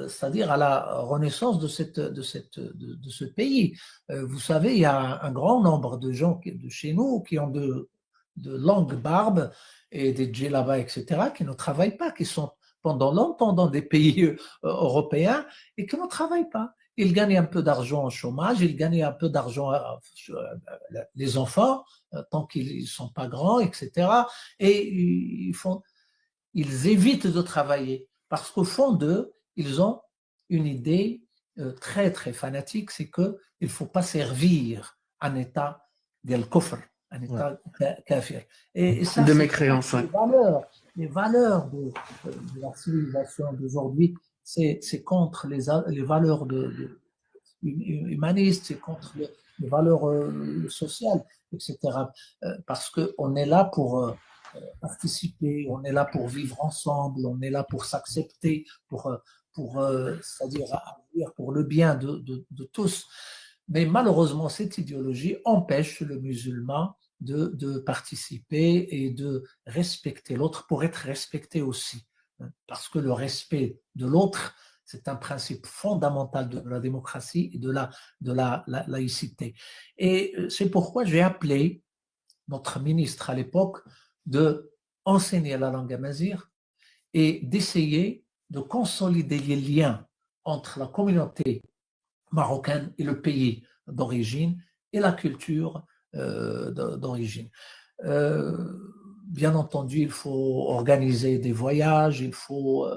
Speaker 3: c'est-à-dire à la renaissance de ce pays. Vous savez, il y a un grand nombre de gens de chez nous qui ont de longues barbes et des djellabas, etc., qui ne travaillent pas, qui sont pendant longtemps dans des pays européens et qui ne travaillent pas. Ils gagnent un peu d'argent au chômage, ils gagnent un peu d'argent les enfants, tant qu'ils ne sont pas grands, etc. Et ils évitent de travailler parce qu'au fond d'eux, ils ont une idée très, très fanatique, c'est qu'il ne faut pas servir un État d'al-kufr, un État kafir. Et ça,
Speaker 1: de mécréance.
Speaker 3: Les valeurs de la civilisation d'aujourd'hui, c'est contre les valeurs humanistes, c'est contre les valeurs sociales, etc. Parce qu'on est là pour participer, on est là pour vivre ensemble, on est là pour s'accepter, c'est-à-dire agir pour le bien de tous. Mais malheureusement, cette idéologie empêche le musulman de participer et de respecter l'autre pour être respecté aussi. Parce que le respect de l'autre, c'est un principe fondamental de la démocratie et de la laïcité. Et c'est pourquoi j'ai appelé notre ministre à l'époque de enseigner la langue amazigh et d'essayer de consolider les liens entre la communauté marocaine et le pays d'origine et la culture d'origine. bien entendu, il faut organiser des voyages, il faut,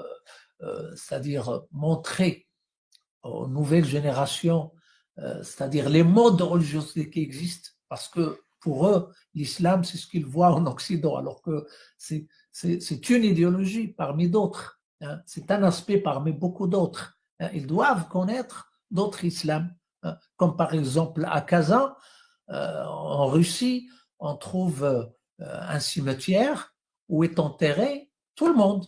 Speaker 3: c'est-à-dire montrer aux nouvelles générations, c'est-à-dire les modes religieux qui existent, parce que pour eux, l'islam, c'est ce qu'ils voient en Occident, alors que c'est une idéologie parmi d'autres. Hein. C'est un aspect parmi beaucoup d'autres. Hein. Ils doivent connaître d'autres islams, hein. Comme par exemple à Kazan, en Russie, on trouve un cimetière où est enterré tout le monde.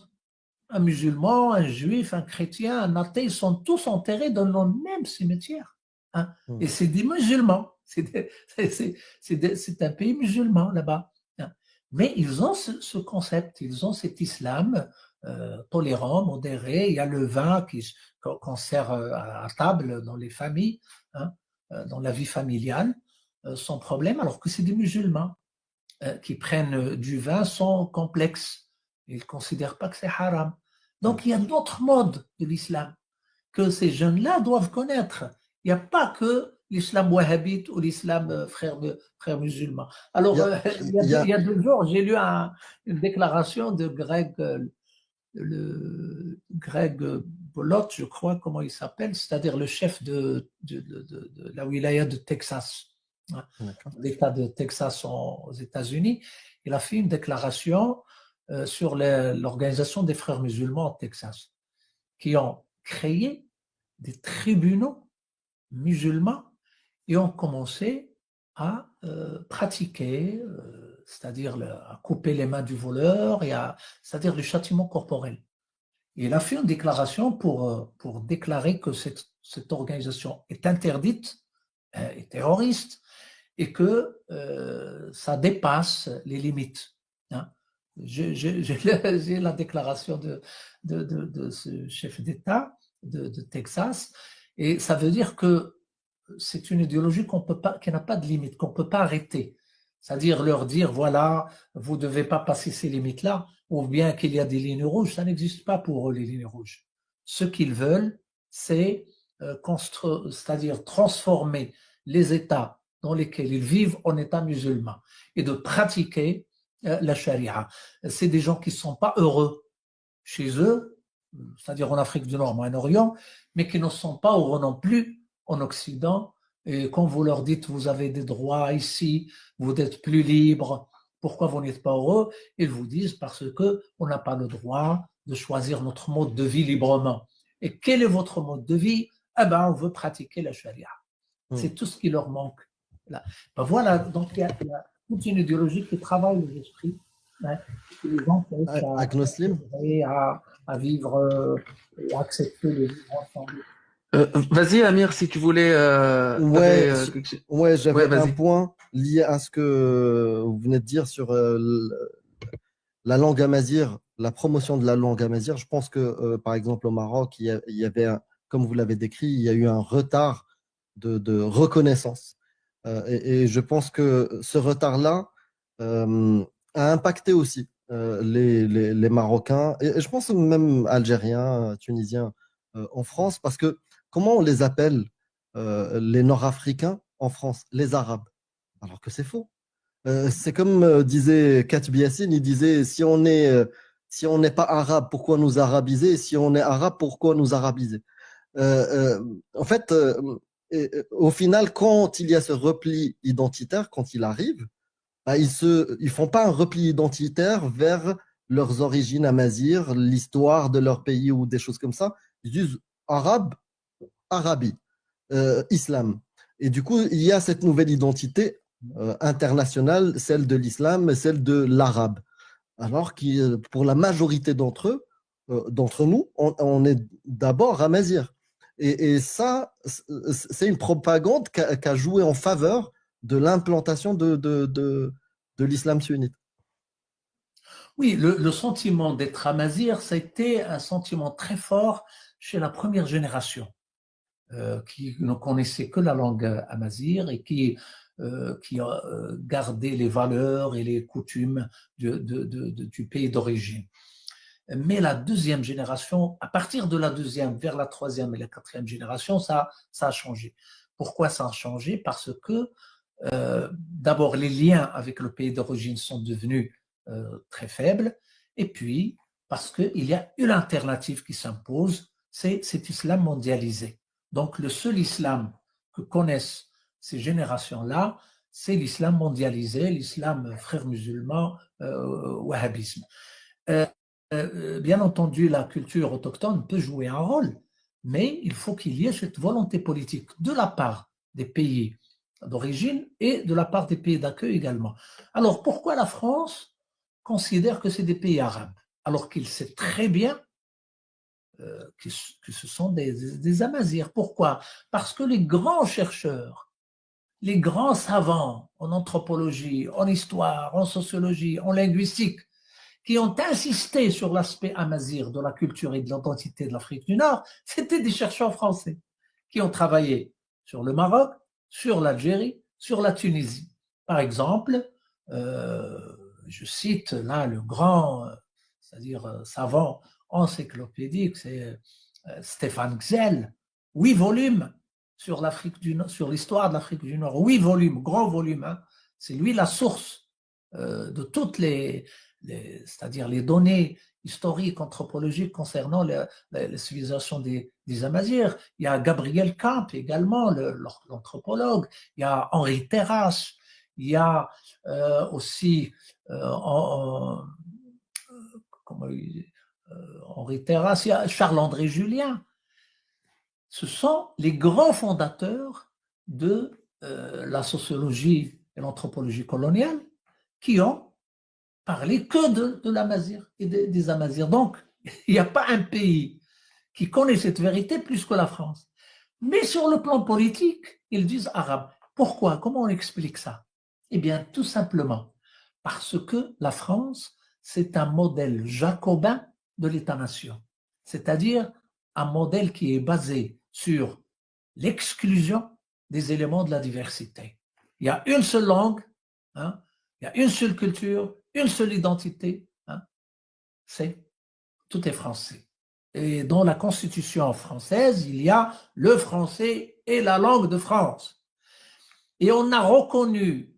Speaker 3: Un musulman, un juif, un chrétien, un athée, ils sont tous enterrés dans le même cimetière. Hein. Et c'est des musulmans. C'est un pays musulman là-bas. Hein. Mais ils ont ce concept, ils ont cet islam tolérant, modéré. Il y a le vin qu'on sert à table dans les familles, hein, dans la vie familiale, sans problème, alors que c'est des musulmans qui prennent du vin sans complexe. Ils ne considèrent pas que c'est haram. Donc, il y a d'autres modes de l'islam que ces jeunes-là doivent connaître. Il n'y a pas que l'islam wahhabite ou l'islam frère musulman. Alors, il y a 2 jours, j'ai lu une déclaration de Greg Bolot, je crois, comment il s'appelle, c'est-à-dire le chef de la wilaya de Texas, hein, l'État de Texas aux États-Unis. Il a fait une déclaration sur l'organisation des frères musulmans au Texas, qui ont créé des tribunaux musulmans et ont commencé à pratiquer, c'est-à-dire à couper les mains du voleur, c'est-à-dire le châtiment corporel. Et il a fait une déclaration pour déclarer que cette organisation est interdite, est terroriste, et que ça dépasse les limites. Hein. J'ai la déclaration de ce chef d'État de Texas, et ça veut dire que c'est une idéologie qui n'a pas de limite, qu'on ne peut pas arrêter. C'est-à-dire leur dire, voilà, vous ne devez pas passer ces limites-là, ou bien qu'il y a des lignes rouges, ça n'existe pas pour eux, les lignes rouges. Ce qu'ils veulent, c'est c'est-à-dire transformer les États dans lesquels ils vivent en États musulmans et de pratiquer la charia. C'est des gens qui ne sont pas heureux chez eux, c'est-à-dire en Afrique du Nord, Moyen-Orient, mais qui ne sont pas heureux non plus en Occident. Et quand vous leur dites, vous avez des droits ici, vous êtes plus libre, pourquoi vous n'êtes pas heureux? Ils vous disent parce qu'on n'a pas le droit de choisir notre mode de vie librement. Et quel est votre mode de vie? Eh ben, on veut pratiquer la charia. C'est tout ce qui leur manque. Là. Ben voilà, donc il y a toute une idéologie qui travaille l'esprit. Hein, qui les empêche à vivre et à accepter le vivre ensemble.
Speaker 1: Vas-y, Amir, si tu voulais.
Speaker 2: J'avais un point lié à ce que vous venez de dire sur la langue amazigh, la promotion de la langue amazigh. Je pense que, par exemple, au Maroc, il y avait, comme vous l'avez décrit, il y a eu un retard de reconnaissance. Et je pense que ce retard-là a impacté aussi les Marocains, et je pense même Algériens, Tunisiens en France, parce que comment on les appelle, les Nord-Africains en France? Les Arabes. Alors que c'est faux. C'est comme disait Katb Yassine, il disait si on n'est pas arabe, pourquoi nous arabiser? Si on est arabe, pourquoi nous arabiser? En fait, au final, quand il y a ce repli identitaire, quand il arrive, bah, ils font pas un repli identitaire vers leurs origines amazighes, l'histoire de leur pays ou des choses comme ça. Ils disent arabe, Arabie, islam. Et du coup, il y a cette nouvelle identité internationale, celle de l'islam, celle de l'arabe. Alors que pour la majorité d'entre nous, on est d'abord amazigh. Et ça, c'est une propagande qui a joué en faveur de l'implantation de l'islam sunnite.
Speaker 3: Oui, le sentiment d'être amazigh, ça a été un sentiment très fort chez la première génération, qui ne connaissait que la langue amazigh et qui a gardé les valeurs et les coutumes du pays d'origine. Mais la deuxième génération, à partir de la deuxième, vers la troisième et la quatrième génération, ça a changé. Pourquoi ça a changé? Parce que d'abord, les liens avec le pays d'origine sont devenus très faible, et puis parce qu'il y a une alternative qui s'impose, c'est cet islam mondialisé. Donc le seul islam que connaissent ces générations-là, c'est l'islam mondialisé, l'islam frère musulman, wahhabisme. Bien entendu, la culture autochtone peut jouer un rôle, mais il faut qu'il y ait cette volonté politique de la part des pays d'origine et de la part des pays d'accueil également. Alors, pourquoi la France considère que c'est des pays arabes, alors qu'il sait très bien que ce sont des Amazirs? Pourquoi? Parce que les grands chercheurs, les grands savants en anthropologie, en histoire, en sociologie, en linguistique, qui ont insisté sur l'aspect amazir de la culture et de l'identité de l'Afrique du Nord, c'était des chercheurs français qui ont travaillé sur le Maroc, sur l'Algérie, sur la Tunisie. Par exemple, je cite là le grand, c'est-à-dire savant encyclopédique, c'est Stéphane Xel, 8 volumes sur l'Afrique du Nord, sur l'histoire de l'Afrique du Nord, 8 volumes, gros volumes, hein. C'est lui la source de toutes c'est-à-dire les données historiques, anthropologiques concernant les civilisations des Amazirs. Il y a Gabriel Camp également, l'anthropologue. Il y a Henri Terrasse. Il y a aussi Henri Terrasse, il y a Charles-André Julien. Ce sont les grands fondateurs de la sociologie et l'anthropologie coloniale qui ont parlé que de l'Amazir et des Amazirs. Donc, il n'y a pas un pays qui connaît cette vérité plus que la France. Mais sur le plan politique, ils disent arabe. Pourquoi? Comment on explique ça? Eh bien, tout simplement parce que la France, c'est un modèle jacobin de l'État-nation. C'est-à-dire un modèle qui est basé sur l'exclusion des éléments de la diversité. Il y a une seule langue, hein, il y a une seule culture, une seule identité, hein, tout est français. Et dans la Constitution française, il y a le français et la langue de France. Et on a reconnu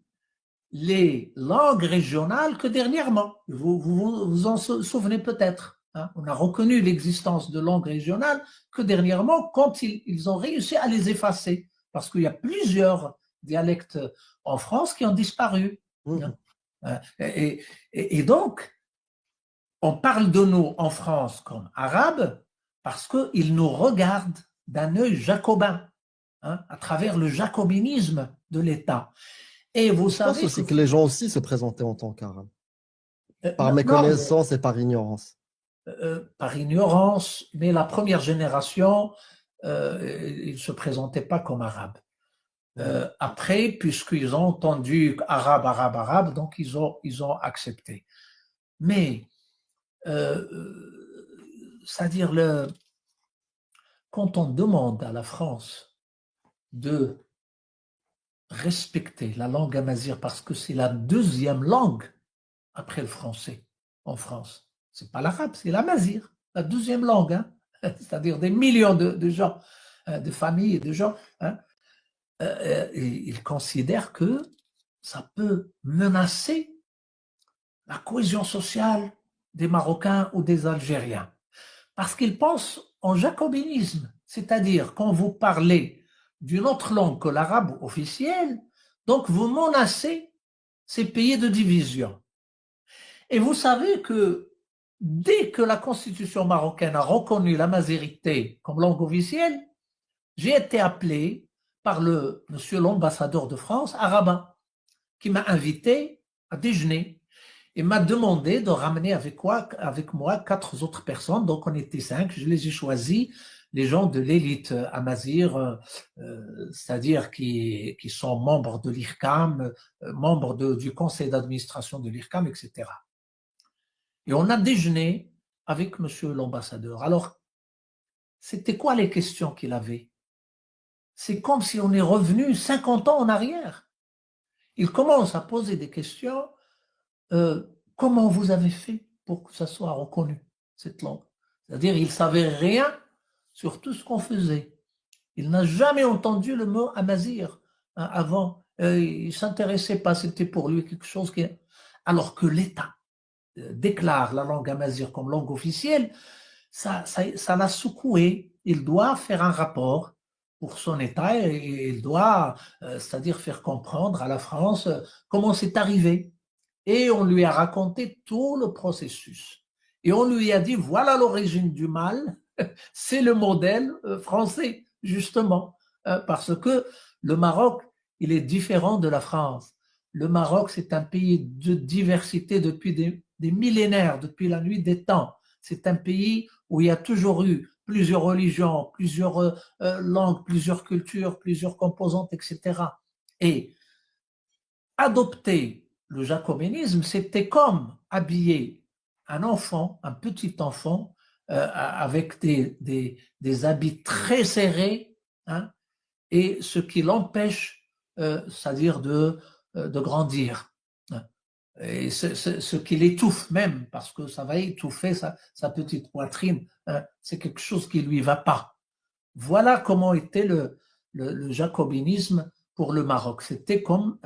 Speaker 3: les langues régionales que dernièrement. Vous en souvenez peut-être. Hein, on a reconnu l'existence de langues régionales que dernièrement, quand ils ont réussi à les effacer. Parce qu'il y a plusieurs dialectes en France qui ont disparu. Hein. Et donc, on parle de nous en France comme arabes parce qu'ils nous regardent d'un œil jacobin, hein, à travers le jacobinisme de l'État. Et vous savez.
Speaker 2: Je pense aussi que les gens aussi se présentaient en tant qu'arabes. Par méconnaissance et par ignorance.
Speaker 3: Par ignorance, mais la première génération, ils ne se présentaient pas comme arabes. Après, puisqu'ils ont entendu arabe, arabe, arabe, donc ils ont accepté. Mais, c'est-à-dire, quand on demande à la France de respecter la langue amazigh parce que c'est la deuxième langue après le français en France, c'est pas l'arabe, c'est l'amazigh, la deuxième langue, hein, c'est-à-dire des millions de gens, de familles et de gens, hein. Ils considèrent que ça peut menacer la cohésion sociale des Marocains ou des Algériens. Parce qu'ils pensent en jacobinisme, c'est-à-dire quand vous parlez d'une autre langue que l'arabe officiel, donc vous menacez ces pays de division. Et vous savez que dès que la constitution marocaine a reconnu l'amazighrité comme langue officielle, j'ai été appelé par monsieur l'ambassadeur de France à Rabat, qui m'a invité à déjeuner et m'a demandé de ramener avec moi 4 autres personnes. Donc on était 5, je les ai choisis, les gens de l'élite amazigh, c'est-à-dire qui sont membres de l'IRCAM, membres du conseil d'administration de l'IRCAM, etc. Et on a déjeuné avec monsieur l'ambassadeur. Alors, c'était quoi les questions qu'il avait? C'est comme si on est revenu 50 ans en arrière. Il commence à poser des questions. Comment vous avez fait pour que ça soit reconnu, cette langue? C'est-à-dire, il ne savait rien sur tout ce qu'on faisait. Il n'a jamais entendu le mot amazigh avant. Il ne s'intéressait pas, c'était pour lui quelque chose qui... Alors que l'État déclare la langue amazigh comme langue officielle, ça l'a secoué. Il doit faire un rapport pour son État et il doit, c'est-à-dire faire comprendre à la France comment c'est arrivé. Et on lui a raconté tout le processus. Et on lui a dit, voilà l'origine du mal, c'est le modèle français, justement, parce que le Maroc, il est différent de la France. Le Maroc, c'est un pays de diversité depuis des millénaires, depuis la nuit des temps. C'est un pays où il y a toujours eu plusieurs religions, plusieurs langues, plusieurs cultures, plusieurs composantes, etc. Et adopter le jacobinisme, c'était comme habiller un enfant, un petit enfant, avec des habits très serrés, hein, et ce qui l'empêche, c'est-à-dire de grandir. Et ce qui l'étouffe même, parce que ça va étouffer sa petite poitrine, hein, c'est quelque chose qui ne lui va pas. Voilà comment était le jacobinisme pour le Maroc. C'était comme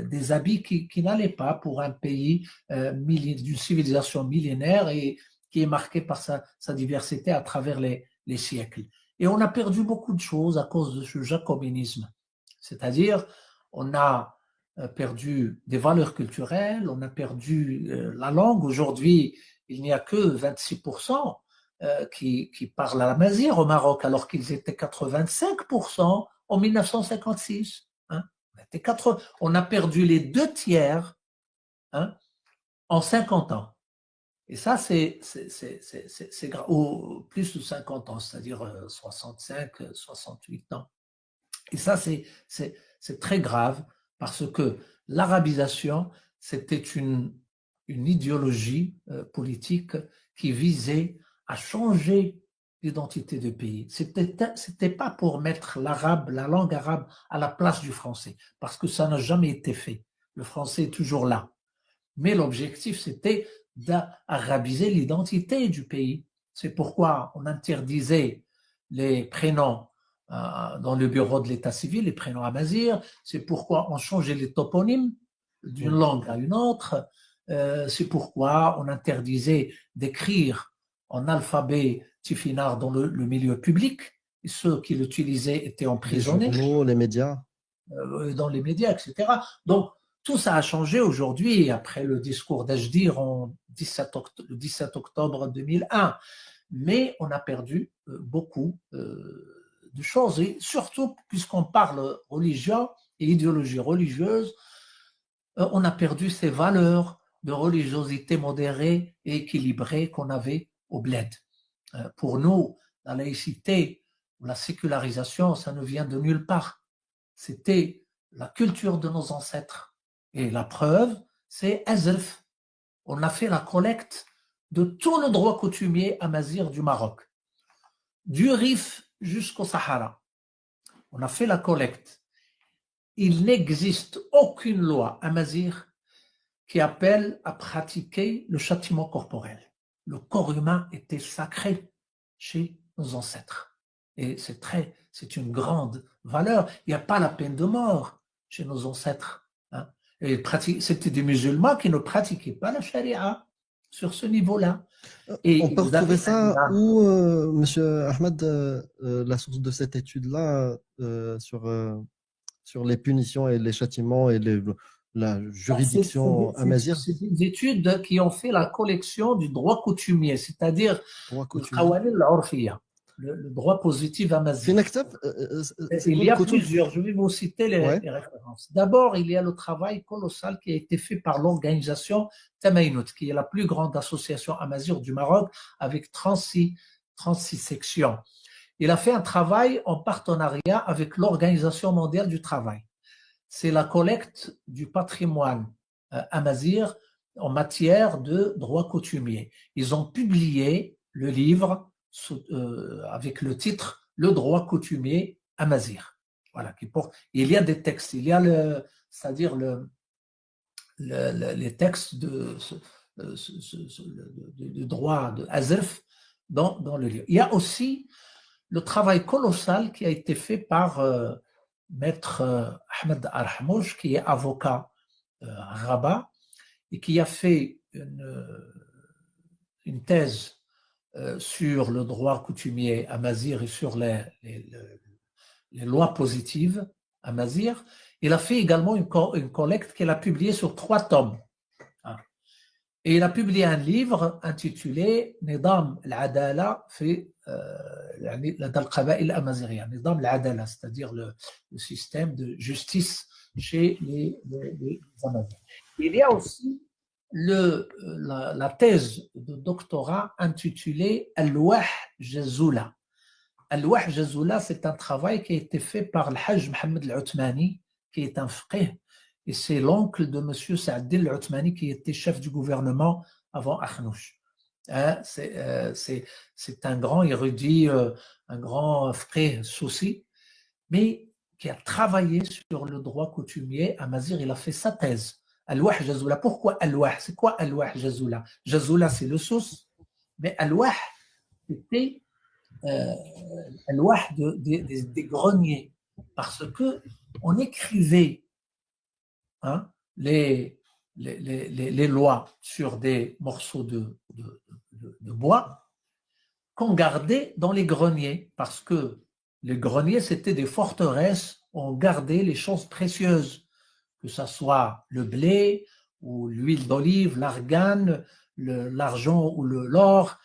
Speaker 3: des habits qui n'allaient pas pour un pays d'une civilisation millénaire et qui est marqué par sa diversité à travers les siècles. Et on a perdu beaucoup de choses à cause de ce jacobinisme. C'est-à-dire, on a perdu des valeurs culturelles, on a perdu la langue. Aujourd'hui, il n'y a que 26% qui parlent à l'amazigh au Maroc, alors qu'ils étaient 85% en 1956. Hein. On a perdu les 2/3, hein, en 50 ans. Et ça, c'est grave. Ou plus de 50 ans, c'est-à-dire 65, 68 ans. Et ça, c'est très grave parce que l'arabisation, c'était une idéologie politique qui visait à changer l'identité du pays. C'était pas pour mettre l'arabe, la langue arabe à la place du français, parce que ça n'a jamais été fait. Le français est toujours là. Mais l'objectif, c'était d'arabiser l'identité du pays. C'est pourquoi on interdisait les prénoms dans le bureau de l'état civil, les prénoms amazighs. C'est pourquoi on changeait les toponymes d'une langue à une autre. C'est pourquoi on interdisait d'écrire en alphabet tifinagh dans le milieu public. Et ceux qui l'utilisaient étaient emprisonnés.
Speaker 2: Les journaux, les médias.
Speaker 3: Dans les médias, etc. Donc, tout ça a changé aujourd'hui, après le discours d'Ajdir le 17 octobre 2001. Mais on a perdu beaucoup de choses. Et surtout, puisqu'on parle religion et idéologie religieuse, on a perdu ces valeurs de religiosité modérée et équilibrée qu'on avait au bled. Pour nous, la laïcité ou la sécularisation, ça ne vient de nulle part. C'était la culture de nos ancêtres. Et la preuve, c'est Azrf. On a fait la collecte de tout le droit coutumier amazigh du Maroc, du Rif jusqu'au Sahara. On a fait la collecte. Il n'existe aucune loi amazigh qui appelle à pratiquer le châtiment corporel. Le corps humain était sacré chez nos ancêtres. Et c'est une grande valeur. Il n'y a pas la peine de mort chez nos ancêtres. Hein. C'était des musulmans qui ne pratiquaient pas la charia sur ce niveau-là.
Speaker 2: Et on peut retrouver ça où, Monsieur Ahmed, la source de cette étude-là sur les punitions et les châtiments et la juridiction amazigh?
Speaker 3: C'est des études qui ont fait la collection du droit coutumier, c'est-à-dire le droit positif amazigh. Il y a plusieurs, je vais vous citer les références. D'abord, il y a le travail colossal qui a été fait par l'organisation Tamainout, qui est la plus grande association amazigh du Maroc, avec 36 sections. Il a fait un travail en partenariat avec l'Organisation mondiale du travail. C'est la collecte du patrimoine amazigh en matière de droit coutumier. Ils ont publié le livre avec le titre « Le droit coutumier amazigh ». Voilà, il y a des textes, il y a c'est-à-dire les textes de droit de Azrf dans le livre. Il y a aussi le travail colossal qui a été fait par Maître Ahmed Arhamouch, qui est avocat à Rabat, et qui a fait une thèse sur le droit coutumier amazigh et sur les lois positives amazigh. Il a fait également une collecte qu'il a publiée sur 3 tomes. Et il a publié un livre intitulé Nidam al-Adala fi al-Qaba'il al-Amazighiya, Nidam al-Adala, c'est-à-dire le système de justice chez les Amazighs. Il y a aussi la thèse de doctorat intitulée Al-Wah Jazula. Al-Wah Jazula, c'est un travail qui a été fait par le Hajj Mohamed Al-Uthmani, qui est un faqih, et c'est l'oncle de M. Sa'ad Al-Uthmani qui était chef du gouvernement avant Akhnouch. C'est un grand érudit, un grand faqih souci, mais qui a travaillé sur le droit coutumier amazigh. Il a fait sa thèse. Al-Wah Jazula. Pourquoi Al-Wah? C'est quoi Al-Wah Jazula? Jazula, c'est le sous, mais Al-Wah, c'était Al-Wah des greniers, parce que on écrivait les lois sur des morceaux de bois qu'on gardait dans les greniers, parce que les greniers, c'était des forteresses où on gardait les choses précieuses, que ce soit le blé ou l'huile d'olive, l'argan, l'argent ou l'or,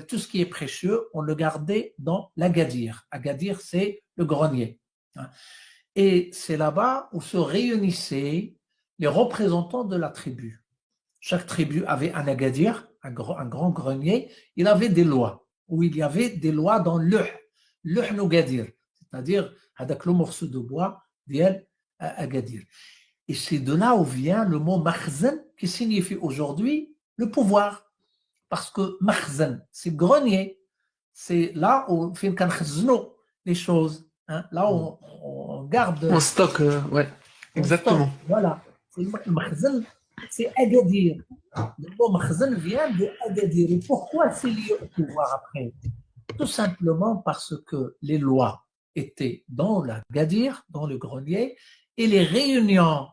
Speaker 3: tout ce qui est précieux, on le gardait dans l'Agadir. Agadir, c'est le grenier. Et c'est là-bas où se réunissaient les représentants de la tribu. Chaque tribu avait un Agadir, un grand grenier. Il avait des lois, où il y avait des lois dans l'Uh Nougadir, c'est-à-dire avec le morceau de bois d'El Agadir. Et c'est de là où vient le mot makhzan, qui signifie aujourd'hui le pouvoir. Parce que makhzan, c'est grenier. C'est là où on fait les choses. Là où on garde.
Speaker 1: On stocke, ouais, exactement.
Speaker 3: Voilà. Le makhzan, c'est Agadir. Le mot makhzan vient de Agadir. Et pourquoi c'est lié au pouvoir après? Tout simplement parce que les lois étaient dans l'Agadir, dans le grenier, et les réunions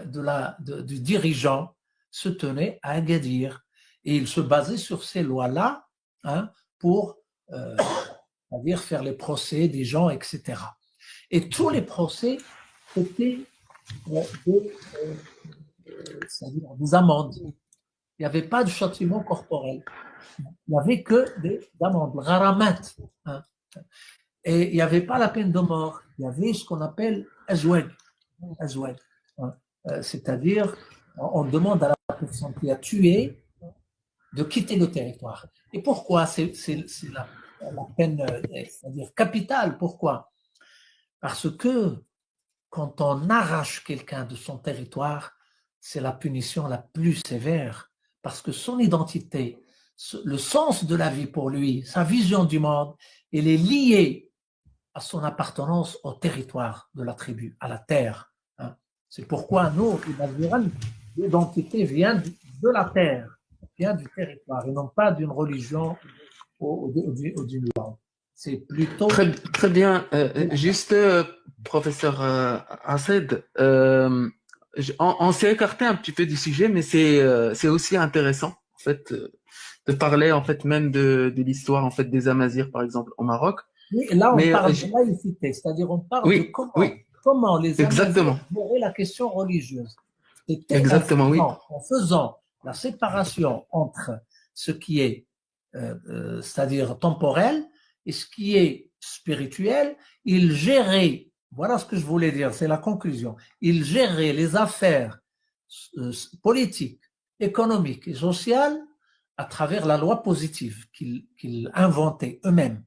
Speaker 3: du dirigeant se tenaient à Agadir. Et il se basait sur ces lois-là pour c'est-à-dire faire les procès des gens, etc. Et tous les procès étaient c'est-à-dire des amendes. Il n'y avait pas de châtiment corporel. Il n'y avait que des amendes, le gharamat. Et il n'y avait pas la peine de mort. Il y avait ce qu'on appelle azwaj. C'est-à-dire, on demande à la personne qui a tué de quitter le territoire. Et pourquoi? C'est la peine, c'est-à-dire capitale. Pourquoi? Parce que quand on arrache quelqu'un de son territoire, c'est la punition la plus sévère. Parce que son identité, le sens de la vie pour lui, sa vision du monde, elle est liée à son appartenance au territoire de la tribu, à la terre. C'est pourquoi nous, l'identité vient de la terre, vient du territoire, et non pas d'une religion ou d'une langue. C'est plutôt…
Speaker 1: Très bien. Juste, professeur Assed, on s'est écarté un petit peu du sujet, mais c'est aussi intéressant, en fait, de parler, en fait, même de l'histoire, en fait, des Amazirs, par exemple, au Maroc.
Speaker 3: Oui, là, on parle de laïcité, c'est-à-dire on parle de comment les Amazirs géraient la question religieuse.
Speaker 1: Exactement, oui.
Speaker 3: En faisant la séparation entre ce qui est, c'est-à-dire temporel, et ce qui est spirituel, ils géraient, voilà ce que je voulais dire, c'est la conclusion, ils géraient les affaires politiques, économiques et sociales à travers la loi positive qu'ils inventaient eux-mêmes.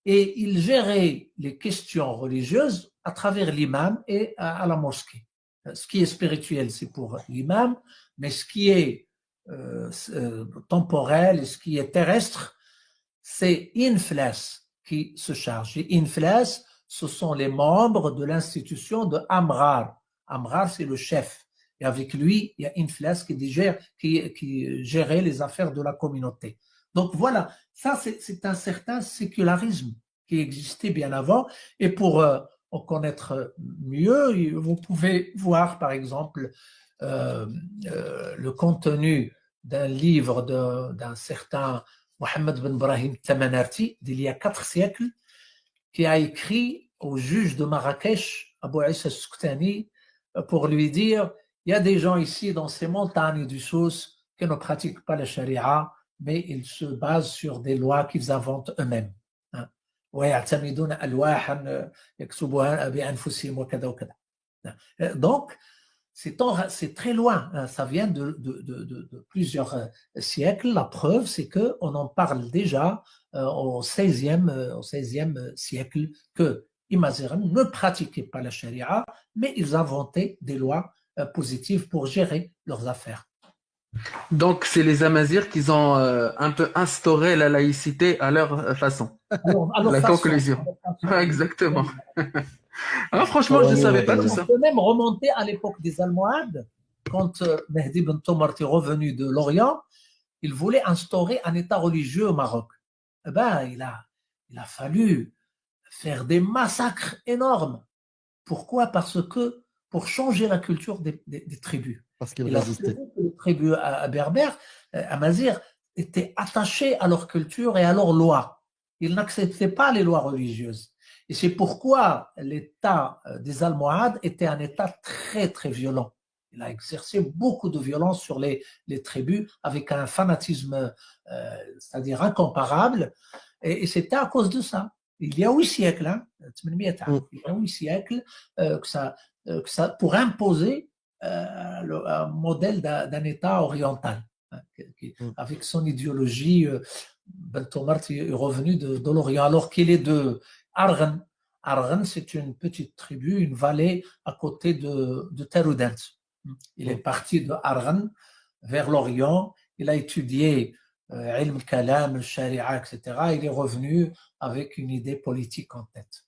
Speaker 3: Et ils géraient les questions religieuses à travers l'imam et à la mosquée. Ce qui est spirituel, c'est pour l'imam, mais ce qui est temporel et ce qui est terrestre, c'est Inflas qui se charge. Et Inflas, ce sont les membres de l'institution de Amrar. Amrar, c'est le chef. Et avec lui, il y a Inflas qui gérait les affaires de la communauté. Donc voilà, ça c'est un certain sécularisme qui existait bien avant. Et pour en connaître mieux, vous pouvez voir par exemple le contenu d'un livre d'un certain Mohammed Ben Brahim Tamanarti, d'il y a 4 siècles, qui a écrit au juge de Marrakech, Abou Issa Souktani, pour lui dire il y a des gens ici dans ces montagnes du Souss qui ne pratiquent pas la charia, mais ils se basent sur des lois qu'ils inventent eux-mêmes. Donc, c'est très loin, ça vient de plusieurs siècles. La preuve, c'est qu'on en parle déjà au XVIe siècle, que les Maziran ne pratiquaient pas la charia, mais ils inventaient des lois positives pour gérer leurs affaires.
Speaker 1: Donc, c'est les Amazirs qui ont un peu instauré la laïcité à leur façon.
Speaker 3: Alors,
Speaker 1: la conclusion. Exactement. Alors, franchement, je ne savais pas tout ça.
Speaker 3: On peut même remonter à l'époque des Almohades, quand Mehdi Ben Tomart est revenu de l'Orient, il voulait instaurer un État religieux au Maroc. Eh ben, il a fallu faire des massacres énormes. Pourquoi? Parce que pour changer la culture des tribus.
Speaker 2: Parce qu'il résistait.
Speaker 3: Les tribus berbères, amazirs, étaient attachés à leur culture et à leurs lois. Ils n'acceptaient pas les lois religieuses. Et c'est pourquoi l'État des Almohades était un État très, très violent. Il a exercé beaucoup de violence sur les tribus avec un fanatisme, c'est-à-dire incomparable. Et c'était à cause de ça. Il y a 8 siècles, il y a 8 siècles que ça, pour imposer un modèle d'un État oriental. Avec son idéologie, Ben Tomart est revenu de l'Orient, alors qu'il est de Arghan. Arghan, c'est une petite tribu, une vallée à côté de Teroudant. Il est parti de Arghan vers l'Orient. Il a étudié ilm al-kalam, le sharia, etc. Il est revenu avec une idée politique en tête.